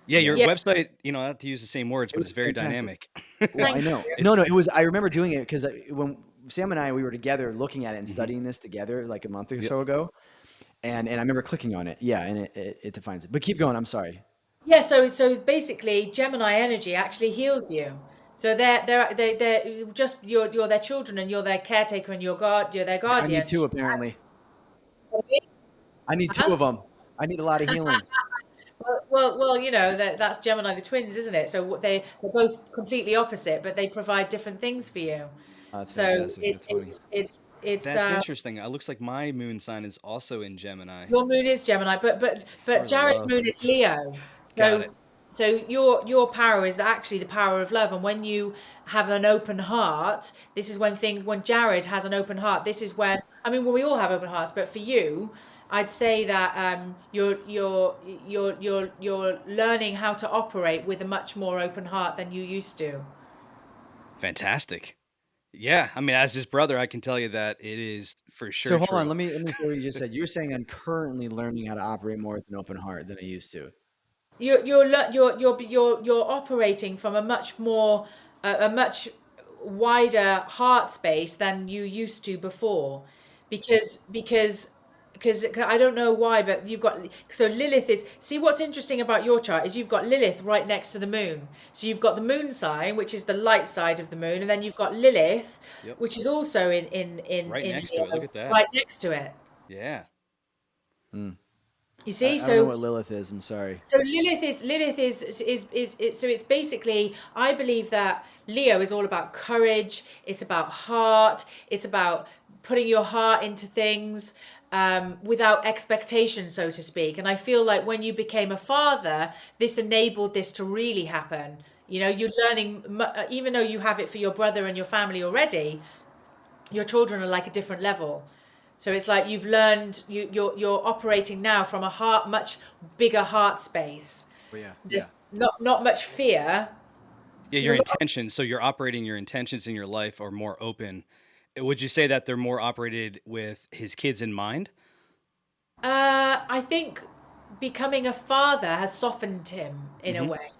Yeah. Your Yeah, website. Not to use the same words, It but was it's very fantastic. dynamic. Well, I thank know. you. No, It's no. It was. I remember doing it because when Sam and I we were together looking at it and studying this together like a month or Yep. so ago, and I remember clicking on it. Yeah, and it defines it. But keep going. I'm sorry. Yeah, so basically, Gemini energy actually heals you. So they're just you're their children, and you're their caretaker, and you're their I need guardian. two apparently. I need two Huh? of them. I need a lot of healing. Well, that's Gemini, the twins, isn't it? So they're both completely opposite, but they provide different things for you. Oh, that's So fantastic. That's funny. it's That's interesting. It looks like my moon sign is also in Gemini. your moon is Gemini, but For the Jared's love. moon is Leo. Got So it. so your power is actually the power of love, and when you have an open heart, this is when Jared has an open heart. This is when, well, we all have open hearts, but for you, I'd say that you're learning how to operate with a much more open heart than you used to. Fantastic. Yeah, I mean, as his brother, I can tell you that it is for So sure hold on, true. let me say what you just said. You're saying I'm currently learning how to operate more with an open heart than I used to. You're operating from a much more a much wider heart space than you used to before, because I don't know why, but you've got, so Lilith is, see, what's interesting about your chart is you've got Lilith right next to the moon. So you've got the moon sign, which is the light side of the moon, and then you've got Lilith, Yep. which is also Right in next to it. Look Leo, at that. right next to it. Yeah. You see, I don't know so what Lilith is. I'm sorry. so Lilith is so it's basically, I believe that Leo is all about courage, it's about heart, it's about putting your heart into things without expectation, so to speak. And I feel like when you became a father, this enabled this to really happen. You know, you're learning, even though you have it for your brother and your family already, your children are like a different level. So it's like you've learned, you're operating now from a heart, much bigger heart space. But yeah. There's not much fear. Yeah, There's your a lot. intentions. So you're operating your intentions in your life are more open. Would you say that they're more operated with his kids in mind? I think becoming a father has softened him in a way.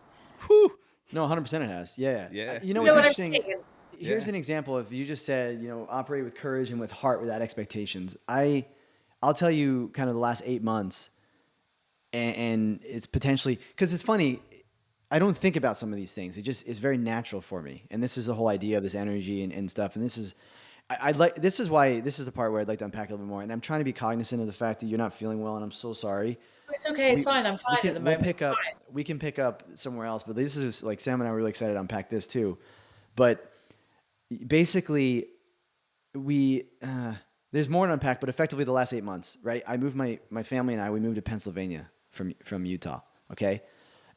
Whew. No, 100% it has. Yeah. Yeah. You know You know what's what I'm interesting? saying? Here's Yeah. an example. If you just said, operate with courage and with heart without expectations. I'll tell you kind of the last 8 months, and it's potentially, because it's funny. I don't think about some of these things. It just is very natural for me. And this is the whole idea of this energy and stuff. And this is why this is the part where I'd like to unpack a little bit more. And I'm trying to be cognizant of the fact that you're not feeling well, and I'm so sorry. It's okay. It's we fine. I'm we fine at the can we'll moment. pick It's up fine. we can pick up somewhere else, but this is like Sam and I were really excited to unpack this too. But basically, we there's more to unpack, but effectively the last 8 months, right? I moved my family and we moved to Pennsylvania from Utah. Okay.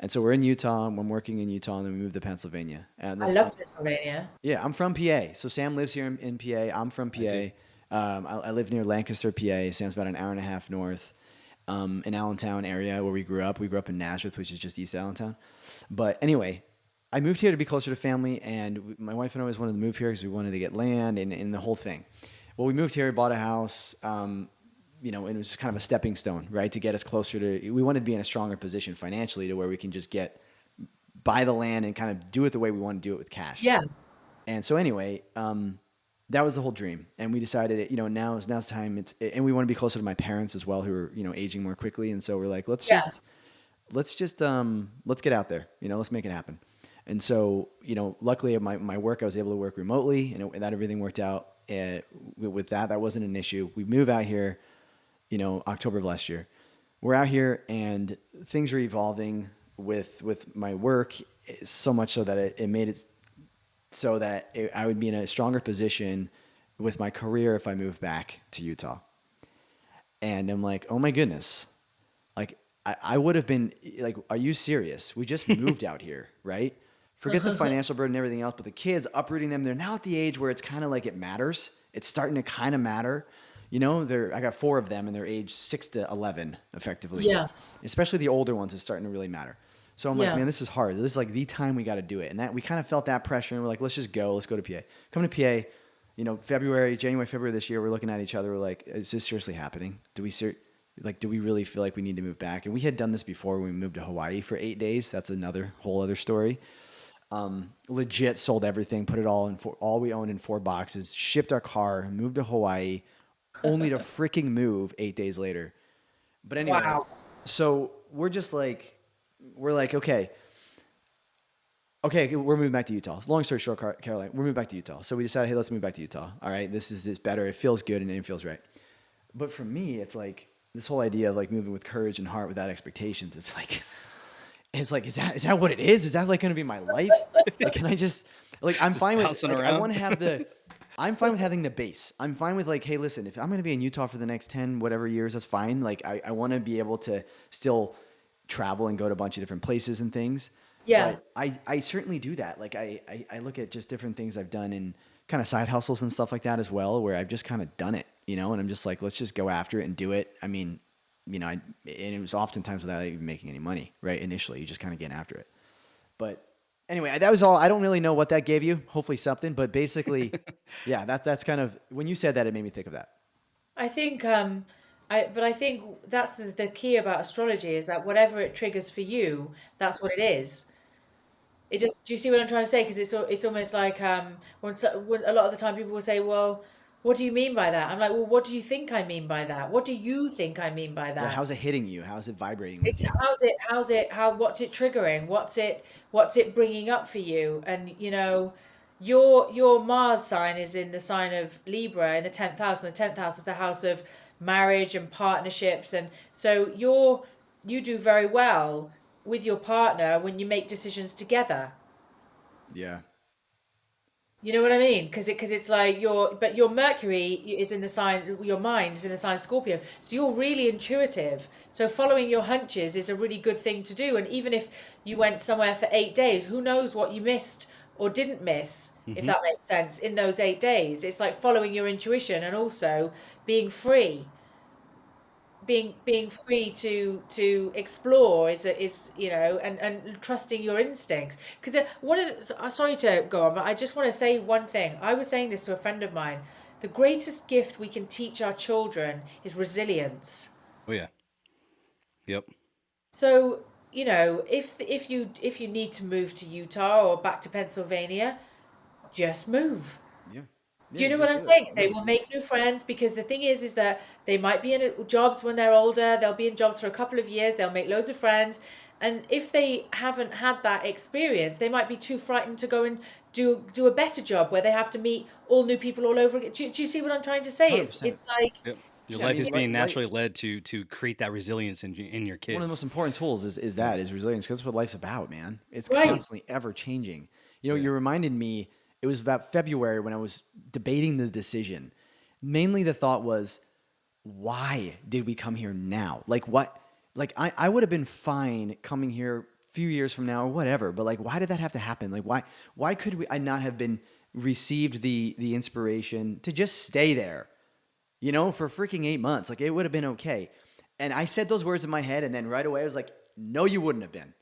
And so we're in Utah, and I'm working in Utah, and then we moved to Pennsylvania. And I love Pennsylvania. yeah, I'm from PA. So Sam lives here in PA. I'm from PA. I live near Lancaster, PA. Sam's about an hour and a half north, in Allentown area where we grew up. We grew up in Nazareth, which is just east of Allentown. But anyway, I moved here to be closer to family, and my wife and I always wanted to move here because we wanted to get land and the whole thing. Well, we moved here, bought a house, and it was kind of a stepping stone, right, to get us closer to. We wanted to be in a stronger position financially to where we can just buy the land and kind of do it the way we want to do it with cash. Yeah. And so anyway, that was the whole dream. And we decided, now's time. And we want to be closer to my parents as well, who are, aging more quickly. And so we're like, let's Yeah. let's get out there, let's make it happen. And so, luckily at my work, I was able to work remotely, and that everything worked out. With that wasn't an issue. We moved out here, October of last year. We're out here, and things are evolving with my work so much so that it made it so that I would be in a stronger position with my career if I moved back to Utah. And I'm like, oh my goodness. Like, I would have been like, are you serious? We just moved out here, right? Forget the financial burden and everything else, but the kids, uprooting them, they're now at the age where it's kind of like it matters. It's starting to kind of matter. I got 4 of them, and they're age 6 to 11, effectively. Yeah. Especially the older ones, it's starting to really matter. So I'm like, Yeah. man, this is hard. This is like the time we got to do it. And that we kind of felt that pressure, and we're like, let's just go. Let's go to PA. Come to PA, January, February this year, we're looking at each other. We're like, is this seriously happening? Do we really feel like we need to move back? And we had done this before when we moved to Hawaii for 8 days. That's another whole other story. Legit sold everything, put it all we owned in 4 boxes, shipped our car, moved to Hawaii, only to freaking move 8 days later. But anyway, Wow. so we're like, okay, we're moving back to Utah. Long story short, Caroline, we're moving back to Utah. So we decided, hey, let's move back to Utah. All right, this is better. It feels good and it feels right. But for me, it's like this whole idea of like moving with courage and heart without expectations. It's like, is that what it is? Is that like going to be my life? Like, can I just I'm fine with, bouncing like, I around? want to have I'm fine with having the base. I'm fine with like, hey, listen, if I'm going to be in Utah for the next 10, whatever years, that's fine. Like, I want to be able to still travel and go to a bunch of different places and things. Yeah. But I certainly do that. Like, I look at just different things I've done and kind of side hustles and stuff like that as well, where I've just kind of done it, and I'm just like, let's just go after it and do it. I mean, and it was oftentimes without even making any money, right? Initially, you just kind of getting after it. But Anyway, that was all. I don't really know what that gave you. Hopefully something, but basically, yeah, that's kind of, when you said that, it made me think of that. I think I think that's the key about astrology is that whatever it triggers for you, that's what it is. It just, do you see what I'm trying to say? Because it's almost like when a lot of the time people will say, "Well, what do you mean by that?" I'm like, "Well, what do you think I mean by that? What do you think I mean by Right? that?" How's it hitting you? How's it vibrating with It's you? what's it triggering? What's it bringing up for you? And your Mars sign is in the sign of Libra in the 10th house, and the 10th house is the house of marriage and partnerships. And so you do very well with your partner when you make decisions together. Yeah. You know what I mean? Because it's like your Mercury is in the sign, your mind is in the sign of Scorpio. So you're really intuitive. So following your hunches is a really good thing to do. And even if you went somewhere for 8 days, who knows what you missed or didn't miss, if Hmm. that makes sense, in those 8 days. It's like following your intuition and also being free. Being free to explore is and trusting your instincts, because one of sorry to go on, but I just want to say one thing. I was saying this to a friend of mine. The greatest gift we can teach our children is resilience. Oh yeah. Yep. So if you need to move to Utah or back to Pennsylvania, just move. Yeah. Do Yeah. you know what Just I'm do it. saying? They will make new friends, because the thing is that they might be in jobs when they're older. They'll be in jobs for a couple of years. They'll make loads of friends. And if they haven't had that experience, they might be too frightened to go and do a better job where they have to meet all new people all over again. Do you see what I'm trying to say? It's 100%. it's like, Yep. Your Yeah. I life mean, is being like, naturally led to create that resilience in your one of the most kids. important tools is Yeah. resilience, because that's what life's about, man. It's right. constantly ever changing. Yeah. You reminded me, it was about February when I was debating the decision. Mainly the thought was, why did we come here now? Like what? Like I would have been fine coming here a few years from now or whatever, but like why did that have to happen? Like why could I not have been received the inspiration to just stay there, for freaking 8 months? Like it would have been okay. And I said those words in my head, and then right away I was like, no, you wouldn't have been.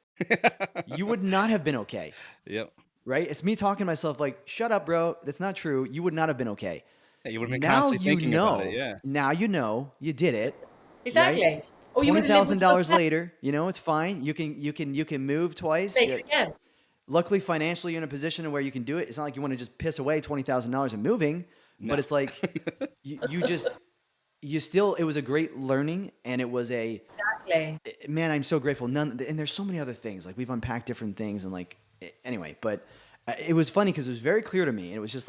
You would not have been okay. Yep. Right? It's me talking to myself like, shut up, bro. That's not true. You would not have been okay. Yeah, you would have been Now constantly you thinking about it. know. Yeah. Now you did it, right? Exactly. Or you Twenty would have lived with thousand your dollars dad. later, it's fine. You can move twice. Make it again. Luckily, financially, you're in a position where you can do it. It's not like you want to just piss away $20,000 in moving, No. but it's like you just you still. It was a great learning, and it was Exactly. man. I'm so grateful. And there's so many other things. Like we've unpacked different things, and like anyway, but it was funny because it was very clear to me, and it was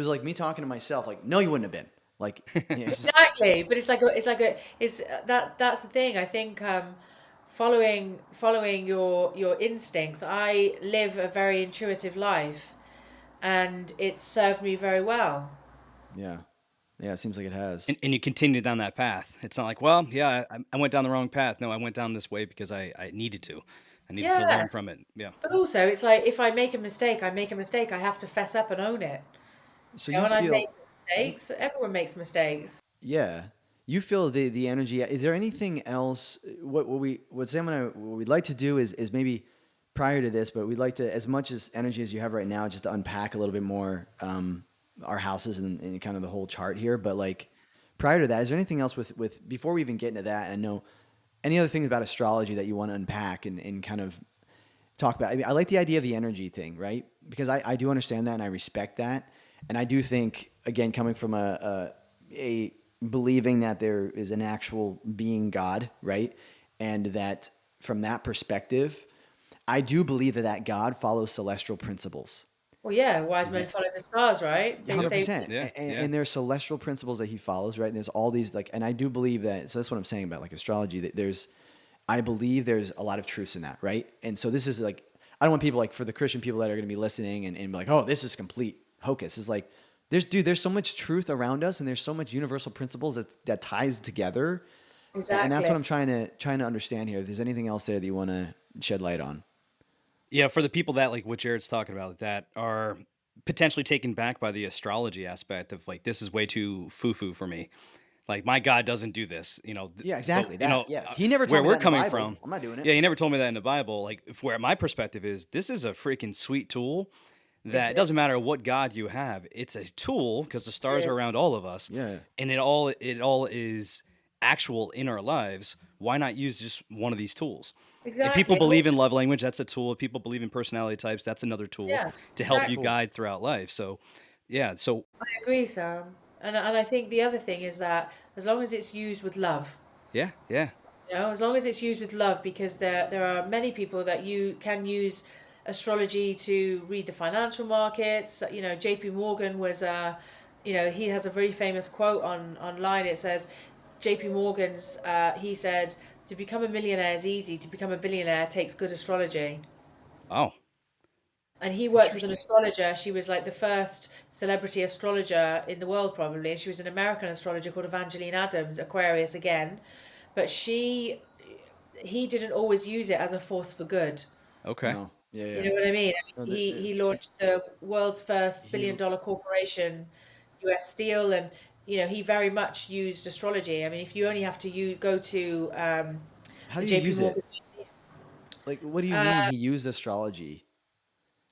like me talking to myself. Like, no, you wouldn't have been. Like, it's just, Exactly, but that's the thing. I think following your instincts. I live a very intuitive life, and it's served me very well. yeah, yeah. It seems like it has. And you continue down that path. It's not like, well, yeah, I went down the wrong path. No, I went down this way because I needed to. I needed to Yeah, learn from it. Yeah. but also it's like if I make a mistake, I make a mistake. I have to fess up and own it. So you And I feel make mistakes. Everyone makes mistakes. Yeah. You feel the energy. Is there anything else? What Sam and I, what we'd like to do is maybe prior to this, but we'd like to, as much as energy as you have right now, just to unpack a little bit more our houses and kind of the whole chart here. But like prior to that, is there anything else with before we even get into that? And I know any other things about astrology that you want to unpack and kind of talk about? I mean, I like the idea of the energy thing, right? Because I do understand that and I respect that. And I do think, again, coming from a believing that there is an actual being God, right? And that from that perspective, I do believe that God follows celestial principles. Well, yeah, wise Hmm. men follow the stars, right? They Yep. say, 100%. Yeah. And, Yeah. and there's celestial principles that he follows, right? And there's all these and I do believe that, so that's what I'm saying about like astrology, that I believe there's a lot of truths in that, right? And so this is like, I don't want people like, for the Christian people that are going to be listening and be like, oh, this is complete hocus. It's like, there's so much truth around us and there's so much universal principles that ties together. And that's exactly. what I'm trying to understand here. If there's anything else there that you want to shed light on. Yeah. For the people that like what Jared's talking about that are potentially taken back by the astrology aspect of like, this is way too foo-foo for me. Like my God doesn't do this, Yeah, exactly. but, He never where told me we're that in the coming Bible. from. I'm not doing it. Yeah, he never told me that in the Bible. Like where my perspective is, this is a freaking sweet tool that it It doesn't matter what God you have. It's a tool because the stars are is. around all of us. Yeah. And it all is actual in our lives. Why not use just one of these tools? If people Exactly. believe in love language, that's a tool. If people believe in personality types, that's another tool Yeah, to help you exactly. guide throughout life. So, yeah. So, I agree, Sam. And I think the other thing is that as long as it's used with love, yeah, yeah. as long as it's used with love, because there are many people that you can use astrology to read the financial markets. JP Morgan was he has a very famous quote online. It says, JP Morgan's he said, to become a millionaire is easy, to become a billionaire takes good astrology. Oh, And he worked with an astrologer. She was like the first celebrity astrologer in the world, probably. And she was an American astrologer called Evangeline Adams, Aquarius again. But he didn't always use it as a force for good. okay. No. Yeah, You yeah. know what I mean? No, He launched the world's first he's billion-dollar corporation, US Steel, and he very much used astrology. I mean, if you only have to go to how the do you JP use it? Morgan Museum, Like, what do you mean he used astrology?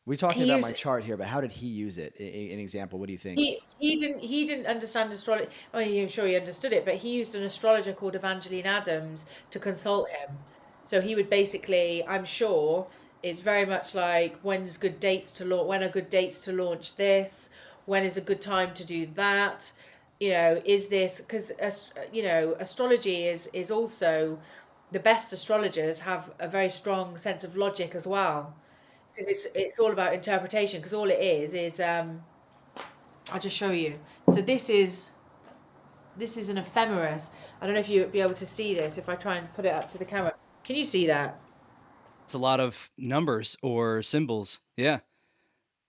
We're talking he about my used chart here, but how did he use it? An example. What do you think? he didn't understand astrology. I mean, I'm sure he understood it, but he used an astrologer called Evangeline Adams to consult him. So he would basically, I'm sure, it's very much like when's good dates to launch, when are good dates to launch this, when is a good time to do that. Is this because astrology is also, the best astrologers have a very strong sense of logic as well, because it's all about interpretation. Because all it is I'll just show you. So this is an ephemeris. I don't know if you'll be able to see this if I try and put it up to the camera. Can you see that? It's a lot of numbers or symbols. Yeah.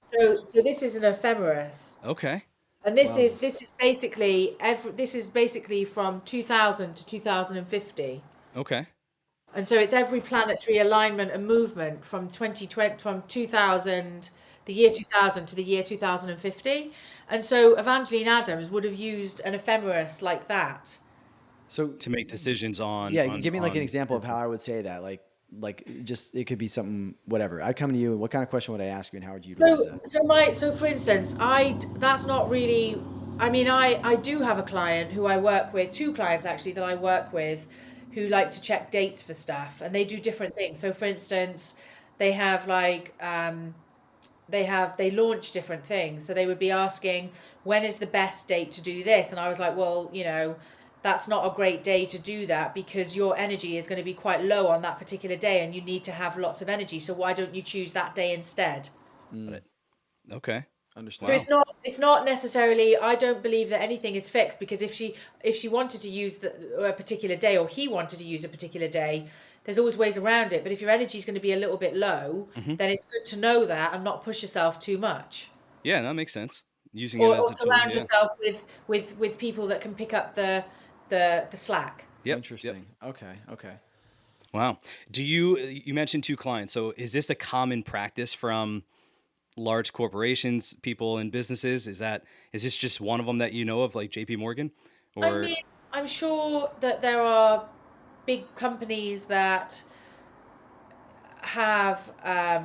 So this is an ephemeris, Okay. and this Wow. is this is basically this is basically from 2000 to 2050. Okay. And so it's every planetary alignment and movement from 2020, from 2000, the year 2000 to the year 2050. And so Evangeline Adams would have used an ephemeris like that. So To make decisions on yeah, on give me like an on example of how I would say that. Like just it could be something whatever. I'd come to you. What kind of question would I ask you, and how would you utilize So that? so for instance, that's not really, I mean, I do have a client who I work with, two clients actually that I work with, who like to check dates for stuff, and they do different things. So for instance, they have like they launch different things. So they would be asking, when is the best date to do this? And I was like, well, that's not a great day to do that, because your energy is going to be quite low on that particular day and you need to have lots of energy. So why don't you choose that day instead? Mm, Okay. So understand. it's not necessarily, I don't believe that anything is fixed, because if she wanted to use a particular day, or he wanted to use a particular day, there's always ways around it. But if your energy is going to be a little bit low, Hmm. then it's good to know that and not push yourself too much. Yeah, that makes sense. Using it Or, as or a tool. surround Yeah. yourself with people that can pick up the slack. Yep. Interesting. Okay. Okay. Wow. You mentioned two clients. So is this a common practice from large corporations, people in businesses? Is this just one of them that you know of, like JP Morgan? I Or mean, I'm sure that there are big companies that have I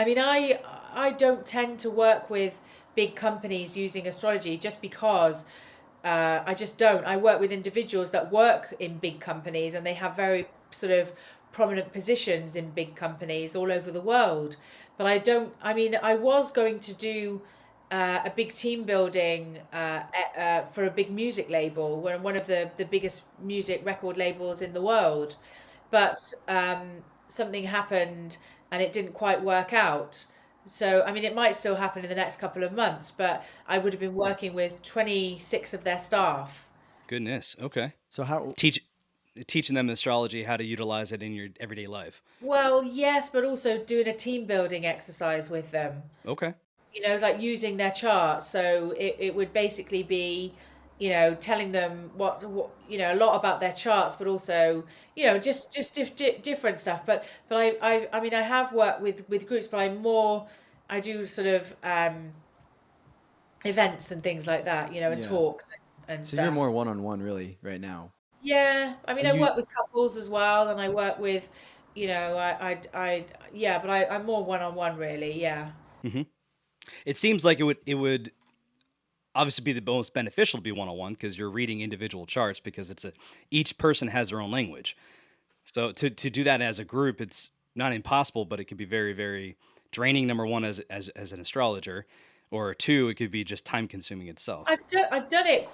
mean, I don't tend to work with big companies using astrology, just because I just don't. I work with individuals that work in big companies, and they have very sort of prominent positions in big companies all over the world. But I don't. I mean, I was going to do a big team building for a big music label, one of the biggest music record labels in the world, but something happened and it didn't quite work out. So, I mean, it might still happen in the next couple of months, but I would have been working with 26 of their staff. goodness. Okay. So how? Teaching them astrology, how to utilize it in your everyday life. Well, yes, but also doing a team building exercise with them. Okay. It's like using their charts. So it would basically be, telling them what a lot about their charts, but also, just different stuff. But I mean, I have worked with groups, but I do sort of events and things like that, and Yeah. talks and So you're stuff. more one-on-one really right now. Yeah, I mean, And I you, work with couples as well, and I work with, yeah, but I'm more one-on-one really. Yeah. Hmm. It seems like it would obviously be the most beneficial to be one-on-one because you're reading individual charts because each person has their own language. So to do that as a group, it's not impossible, but it could be very, very draining. Number one, as an astrologer, or two, it could be just time consuming itself. I've done it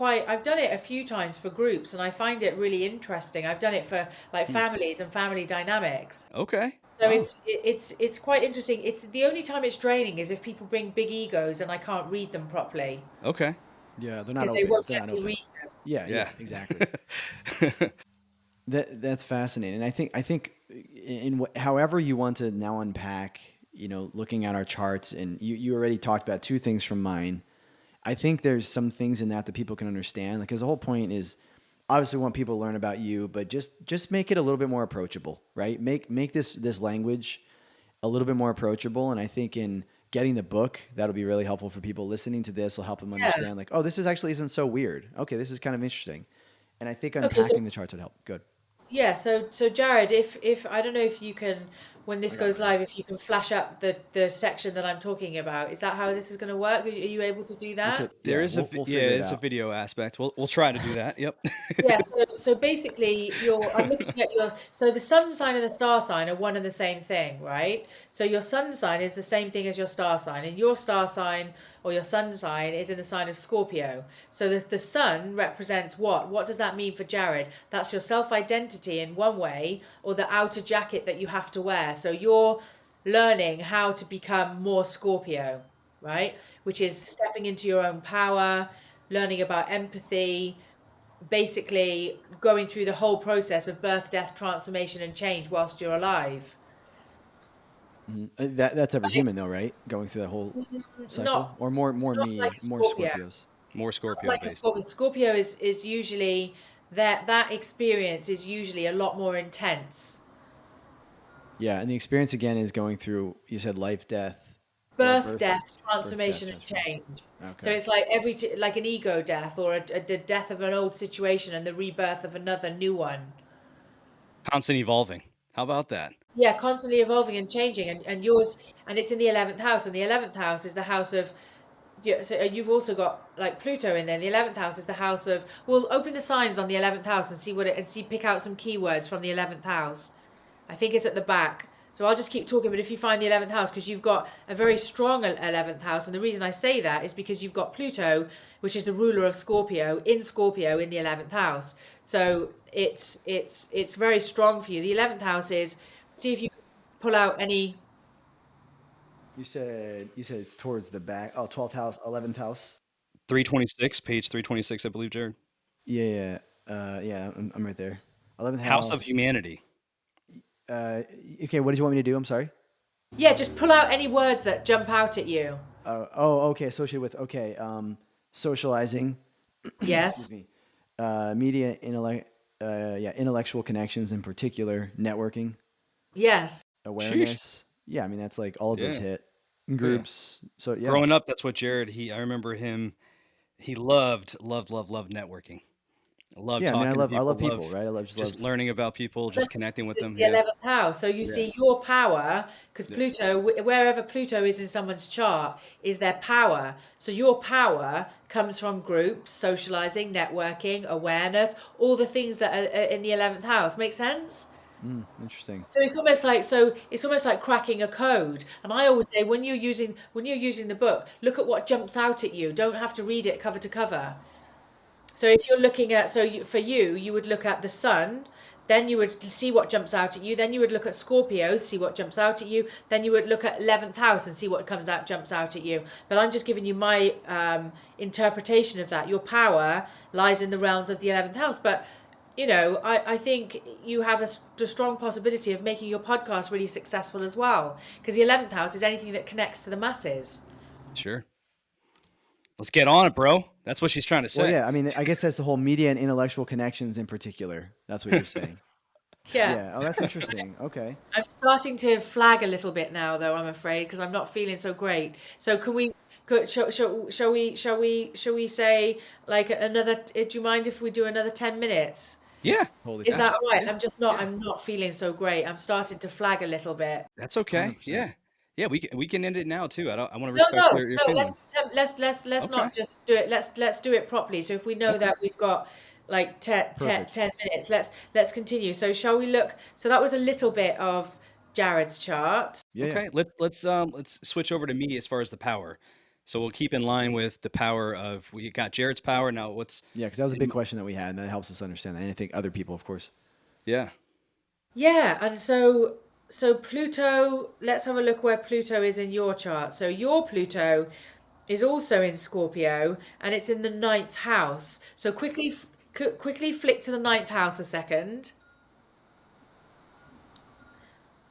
a few times for groups, and I find it really interesting. I've done it for like Hmm. families and family dynamics. Okay. So Wow. it's quite interesting. It's the only time it's draining is if people bring big egos and I can't read them properly Okay. yeah, they're not because they open. won't They're let not me open. read them. Yeah, Yeah. yeah, exactly. That's fascinating. And I think however you want to now unpack, looking at our charts, and you already talked about two things from mine. I think there's some things in that people can understand, because the whole point is obviously we want people to learn about you, but just make it a little bit more approachable, right? Make this language a little bit more approachable. And I think in getting the book, that'll be really helpful for people listening to this. Will help them Yeah. understand, like, oh, this is actually isn't so weird. Okay, this is kind of interesting. And I think Okay, so unpacking the charts would help. Good. yeah, so Jared, if I don't know if you can, when I this got it goes right here. live, if you can flash up the section that I'm talking about, is that how this is going to work? Are you able to do We that? could, yeah, we'll Yeah, figure it it's a out. video aspect. We'll try to do that. Yep. Yeah, so basically I'm looking at so the sun sign and the star sign are one and the same thing, right? So your sun sign is the same thing as your star sign, and your star sign or your sun sign is in the sign of Scorpio. So the sun represents what? What does that mean for Jared? That's your self-identity in one way, or the outer jacket that you have to wear. So you're learning how to become more Scorpio, right? Which is stepping into your own power, learning about empathy, basically going through the whole process of birth, death, transformation, and change whilst you're alive. That's every Right? human though, right? Going through that whole cycle, Not or more not like a more Scorpio. Scorpios. More Not Scorpio like a based. Scorpio. Scorpio is usually that experience is usually a lot more intense. Yeah, and the experience again is going through. You said life, death, or Birth, death, birth, death, transformation, and transformation. change. So Okay. it's like like an ego death, or the death of an old situation and the rebirth of another new one. Constant evolving. How about that? Yeah, constantly evolving and changing, and yours, and it's in the 11th house, and the 11th house is the house of. Yeah, so you've also got like Pluto in there. The 11th house is the house of. We'll open the signs on the 11th house and see pick out some keywords from the 11th house. I think it's at the back. So I'll just keep talking, but if you find the 11th house, because you've got a very strong 11th house, and the reason I say that is because you've got Pluto, which is the ruler of Scorpio in the 11th house. So it's very strong for you. The 11th house is, see if you can pull out any. You said it's towards the back. Oh, 12th house, 11th house. 326, page 326, I believe, Jared. Yeah, yeah. I'm right there. 11th House of house. Humanity. Okay, what did you want me to do? I'm sorry. Yeah, just pull out any words that jump out at you. Okay. Associated with socializing. Yes. Excuse me. Media, intellectual connections in particular, networking, Yes. awareness. Yeah, I mean that's like all of those Yeah. hit groups. So yeah, Growing up, that's what Jared. I remember him. He loved networking. Loved yeah. I mean, talking to I people. love people, right? I love Just learning about people, just That's connecting with it's them. the Yeah. 11th house. So you Yeah. see your power, because Yeah. Pluto, wherever Pluto is in someone's chart, is their power. So your power comes from groups, socializing, networking, awareness, all the things that are in the 11th house. Make sense? Interesting. So it's almost like cracking a code. And I always say when you're using the book, look at what jumps out at you. Don't have to read it cover to cover. So if you're looking at, for you, you would look at the sun, then you would see what jumps out at you, then you would look at Scorpio, see what jumps out at you, then you would look at 11th house and see what jumps out at you. But I'm just giving you my interpretation of that. Your power lies in the realms of the 11th house. But, I think you have a strong possibility of making your podcast really successful as well. Because the 11th house is anything that connects to the masses. Sure. Let's get on it, bro. That's what she's trying to say. Well, yeah. I mean, I guess that's the whole media and intellectual connections in particular. That's what you're saying. Yeah. Yeah. Oh, that's interesting. Okay. I'm starting to flag a little bit now, though, I'm afraid, because I'm not feeling so great. So can we Shall we say like another? Do you mind if we do another 10 minutes? Yeah, Totally Is fine. that all right? yeah, I'm not feeling so great. I'm starting to flag a little bit. that's okay. 100%. Yeah, yeah, we can end it now too. I want to No, respect no, your no. Let's feelings. let's Okay, not just do it. Let's do it properly. So if we know okay, that we've got like Perfect. 10 minutes, let's continue. So shall we look? So that was a little bit of Jared's chart. Yeah, yeah. okay. Let's switch over to me as far as the power. So we'll keep in line with the power of we got Jared's power now. What's Yeah, because that was a big question that we had, and that helps us understand that. And I think other people, of course. yeah, Yeah, and so Pluto, let's have a look where Pluto is in your chart. So your Pluto is also in Scorpio and it's in the ninth house. So quickly flick to the ninth house a second.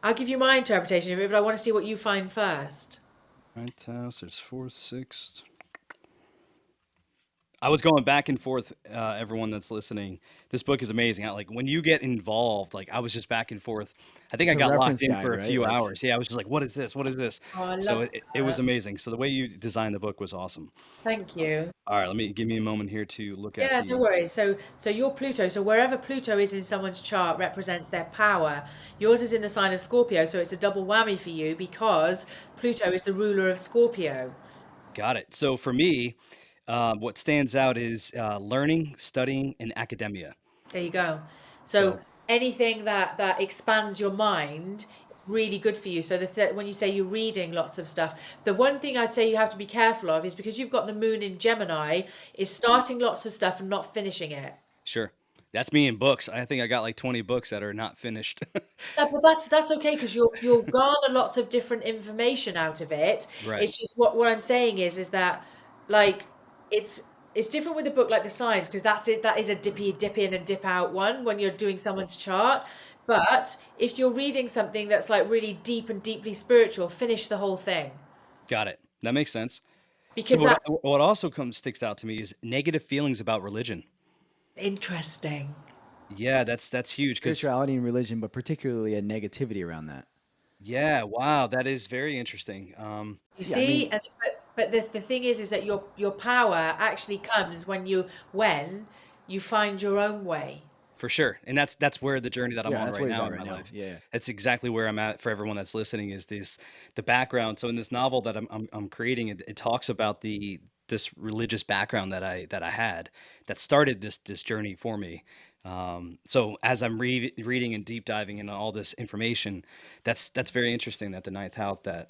I'll give you my interpretation of it, but I want to see what you find first. ninth house. There's fourth, sixth. I was going back and forth, everyone that's listening. This book is amazing. Like when you get involved, like I was just back and forth. I think It's I a got locked reference in guide, for a right? few Like, hours. Yeah, I was just like, what is this? What is this? Oh, I So love it was that. amazing. So the way you designed the book was awesome. Thank you. All right, give me a moment here to look at Yeah, no the. worries. So your Pluto, so wherever Pluto is in someone's chart represents their power. Yours is in the sign of Scorpio, so it's a double whammy for you because Pluto is the ruler of Scorpio. Got it. So for me, what stands out is learning, studying, and academia. There you go. So So anything that expands your mind is really good for you. So when you say you're reading lots of stuff, the one thing I'd say you have to be careful of is because you've got the moon in Gemini, is starting lots of stuff and not finishing it. sure, that's me in books. I think I got like 20 books that are not finished. Yeah, but that's okay because you'll garner lots of different information out of it. Right. It's just what I'm saying is that like it's it's different with a book like the Signs because that's it. That is a dip in and dip out one when you're doing someone's chart. But if you're reading something that's like really deep and deeply spiritual, finish the whole thing Got it. That makes sense. So because that what also comes sticks out to me is negative feelings about religion. interesting. Yeah, that's huge because spirituality and religion, but particularly a negativity around that. yeah, wow, that is very interesting. You Yeah, I see, mean, but the thing is that your power actually comes when you find your own way. For sure. And that's where the journey that I'm yeah, on that's right where he's now at in right my now. life. Yeah. That's exactly where I'm at for everyone that's listening is the background. So in this novel that I'm creating, it talks about this religious background that I had that started this journey for me. So as I'm reading and deep diving into all this information, that's very interesting that the ninth house, that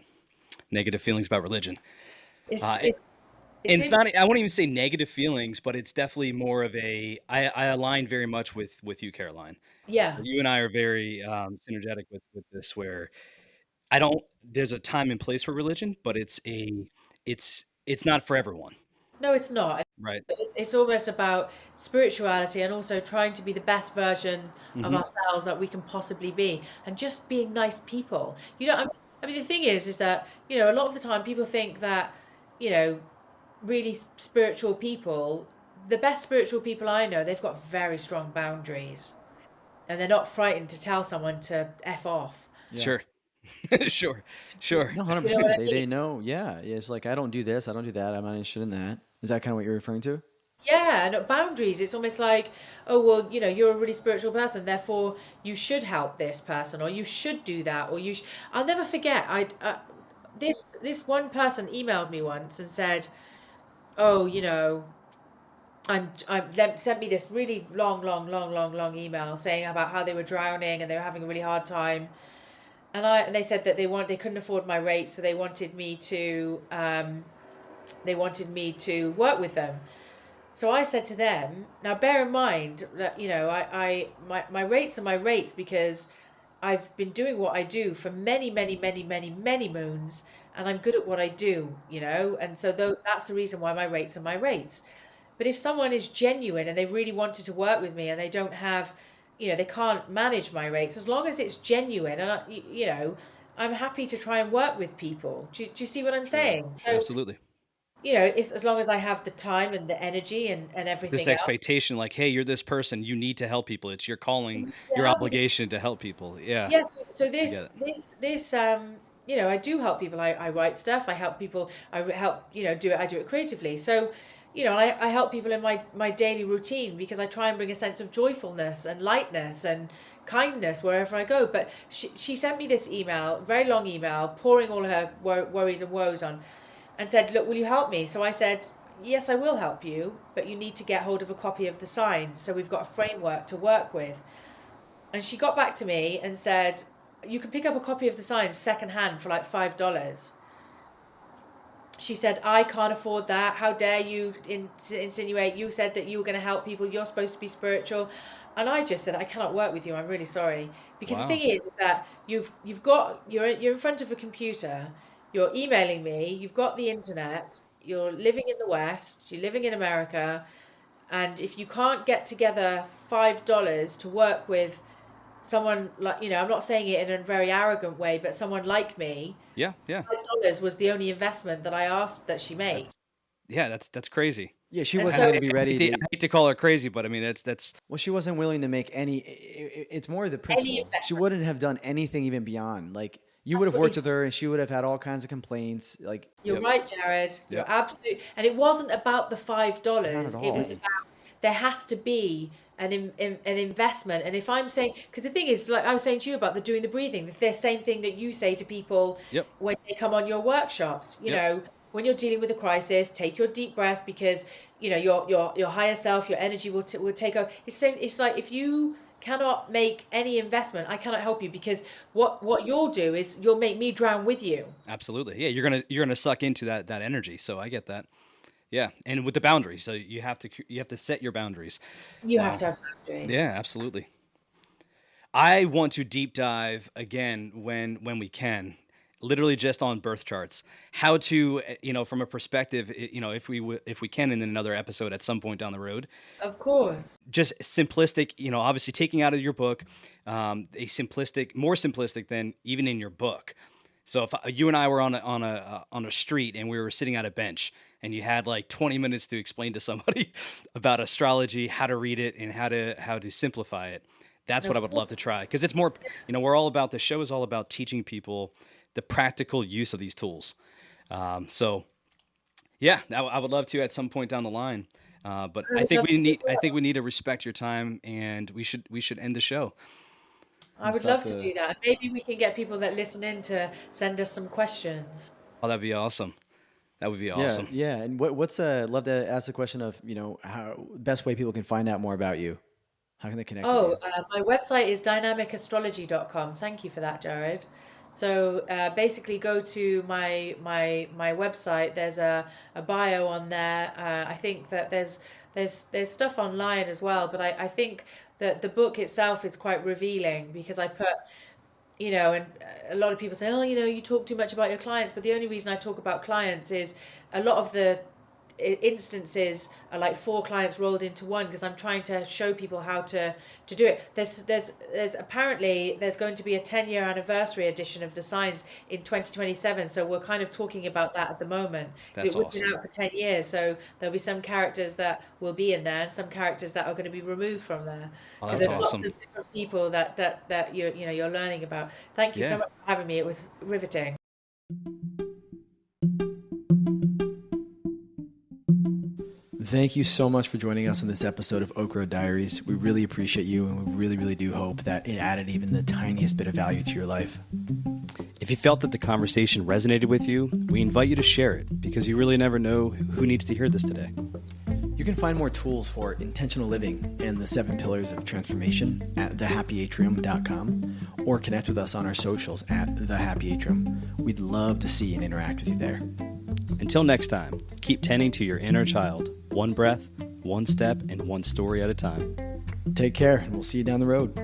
negative feelings about religion. It's Uh, it's it's and it's in. not, I won't even say negative feelings, but it's definitely more of I align very much with you, Caroline. So Yeah. you and I are very synergetic with this, where I don't, there's a time and place for religion, but it's not for everyone, No, it's not. right? It's almost about spirituality and also trying to be the best version of Hmm. ourselves that we can possibly be and just being nice people. I mean the thing is that, a lot of the time people think that, you know, really spiritual people, the best spiritual people I know, they've got very strong boundaries and they're not frightened to tell someone to F off. Yeah. Sure. Sure. Yeah. Sure. No, You know what 100%. I They mean? know. Yeah. Yeah. It's like I don't do this. I don't do that. I'm not interested in that. Is that kind of what you're referring to? Yeah, and boundaries. It's almost like, oh, well, you're a really spiritual person, therefore you should help this person, or you should do that, or I'll never forget. This one person emailed me once and said, oh, sent me this really long email saying about how they were drowning and they were having a really hard time, and they said that they couldn't afford my rates, so they wanted me to work with them. So I said to them, now bear in mind that, my rates are my rates because I've been doing what I do for many moons and I'm good at what I do, and so that's the reason why my rates are my rates. But if someone is genuine and they really wanted to work with me and they don't have, they can't manage my rates, as long as it's genuine and, I'm happy to try and work with people. Do you see what I'm Sure. saying? So, Sure. Absolutely. it's as long as I have the time and the energy and This everything else. expectation, like, hey, you're this person, you need to help people. It's your calling, You need to your help me. obligation to help people. Yeah, Yes. So I get it. this I do help people. I write stuff. I help people. I help, do it. I do it creatively. So, I help people in my daily routine because I try and bring a sense of joyfulness and lightness and kindness wherever I go. But she sent me this email, very long email, pouring all her worries and woes on, and said, look, will you help me? So I said, yes, I will help you, but you need to get hold of a copy of the signs. So we've got a framework to work with. And she got back to me and said, you can pick up a copy of the signs secondhand for like $5. She said, I can't afford that. How dare you insinuate? You said that you were going to help people. You're supposed to be spiritual. And I just said, I cannot work with you. I'm really sorry. Because the thing is that you're in front of a computer. You're emailing me. You've got the internet. You're living in the West. You're living in America. And if you can't get together $5 to work with someone like, I'm not saying it in a very arrogant way, but someone like me. Yeah. $5 was the only investment that I asked that she made. That's crazy. Yeah, she wasn't going to be ready. I hate to call her crazy, but I mean, that's. Well, she wasn't willing to make any. It's more the principle. She wouldn't have done anything even beyond. Like, you would have worked with her, and she would have had all kinds of complaints. Like, you're right, Jared. You're absolutely. And it wasn't about the $5. It was about there has to be an investment. And if I'm saying, because the thing is, like I was saying to you about doing the breathing, the same thing that you say to people when they come on your workshops, you know, when you're dealing with a crisis, take your deep breaths because, your higher self, your energy will take over. It's like, if you cannot make any investment, I cannot help you, because what you'll do is you'll make me drown with you. Absolutely. Yeah. You're gonna suck into that energy. So I get that. Yeah, and with the boundaries, so you have to set your boundaries. You have to have boundaries. Yeah, absolutely. I want to deep dive again when we can, literally just on birth charts. How to, from a perspective, if we can in another episode at some point down the road. Of course. Just simplistic, obviously taking out of your book, more simplistic than even in your book. So if you and I were on a street and we were sitting at a bench, and you had like 20 minutes to explain to somebody about astrology, how to read it, and how to simplify it, that's what I would love to try. Because it's more, the show is all about teaching people the practical use of these tools. So yeah, I would love to at some point down the line. But I think we need to respect your time, and we should end the show. I would love to do that. Maybe we can get people that listen in to send us some questions. Oh, that'd be awesome. That would be awesome. Yeah. And what's love to ask the question of, how best way people can find out more about you. How can they connect with you? My website is dynamicastrology.com. Thank you for that, Jared. So basically go to my website. There's a bio on there. I think that there's stuff online as well, but I think that the book itself is quite revealing, because I put, and a lot of people say, you talk too much about your clients. But the only reason I talk about clients is a lot of the instances are like 4 clients rolled into one, because I'm trying to show people how to do it. There's apparently there's going to be a 10-year anniversary edition of the signs in 2027, so we're kind of talking about that at the moment. That's it was been out for 10 years, so there'll be some characters that will be in there and some characters that are going to be removed from there, because there's lots of different people that you're learning about. Thank you so much for having me. It was riveting. Thank you so much for joining us on this episode of Oak Road Diaries. We really appreciate you, and we really, really do hope that it added even the tiniest bit of value to your life. If you felt that the conversation resonated with you, we invite you to share it, because you really never know who needs to hear this today. You can find more tools for intentional living and the 7 pillars of transformation at thehappyatrium.com, or connect with us on our socials at thehappyatrium. We'd love to see and interact with you there. Until next time, keep tending to your inner child, one breath, one step, and one story at a time. Take care, and we'll see you down the road.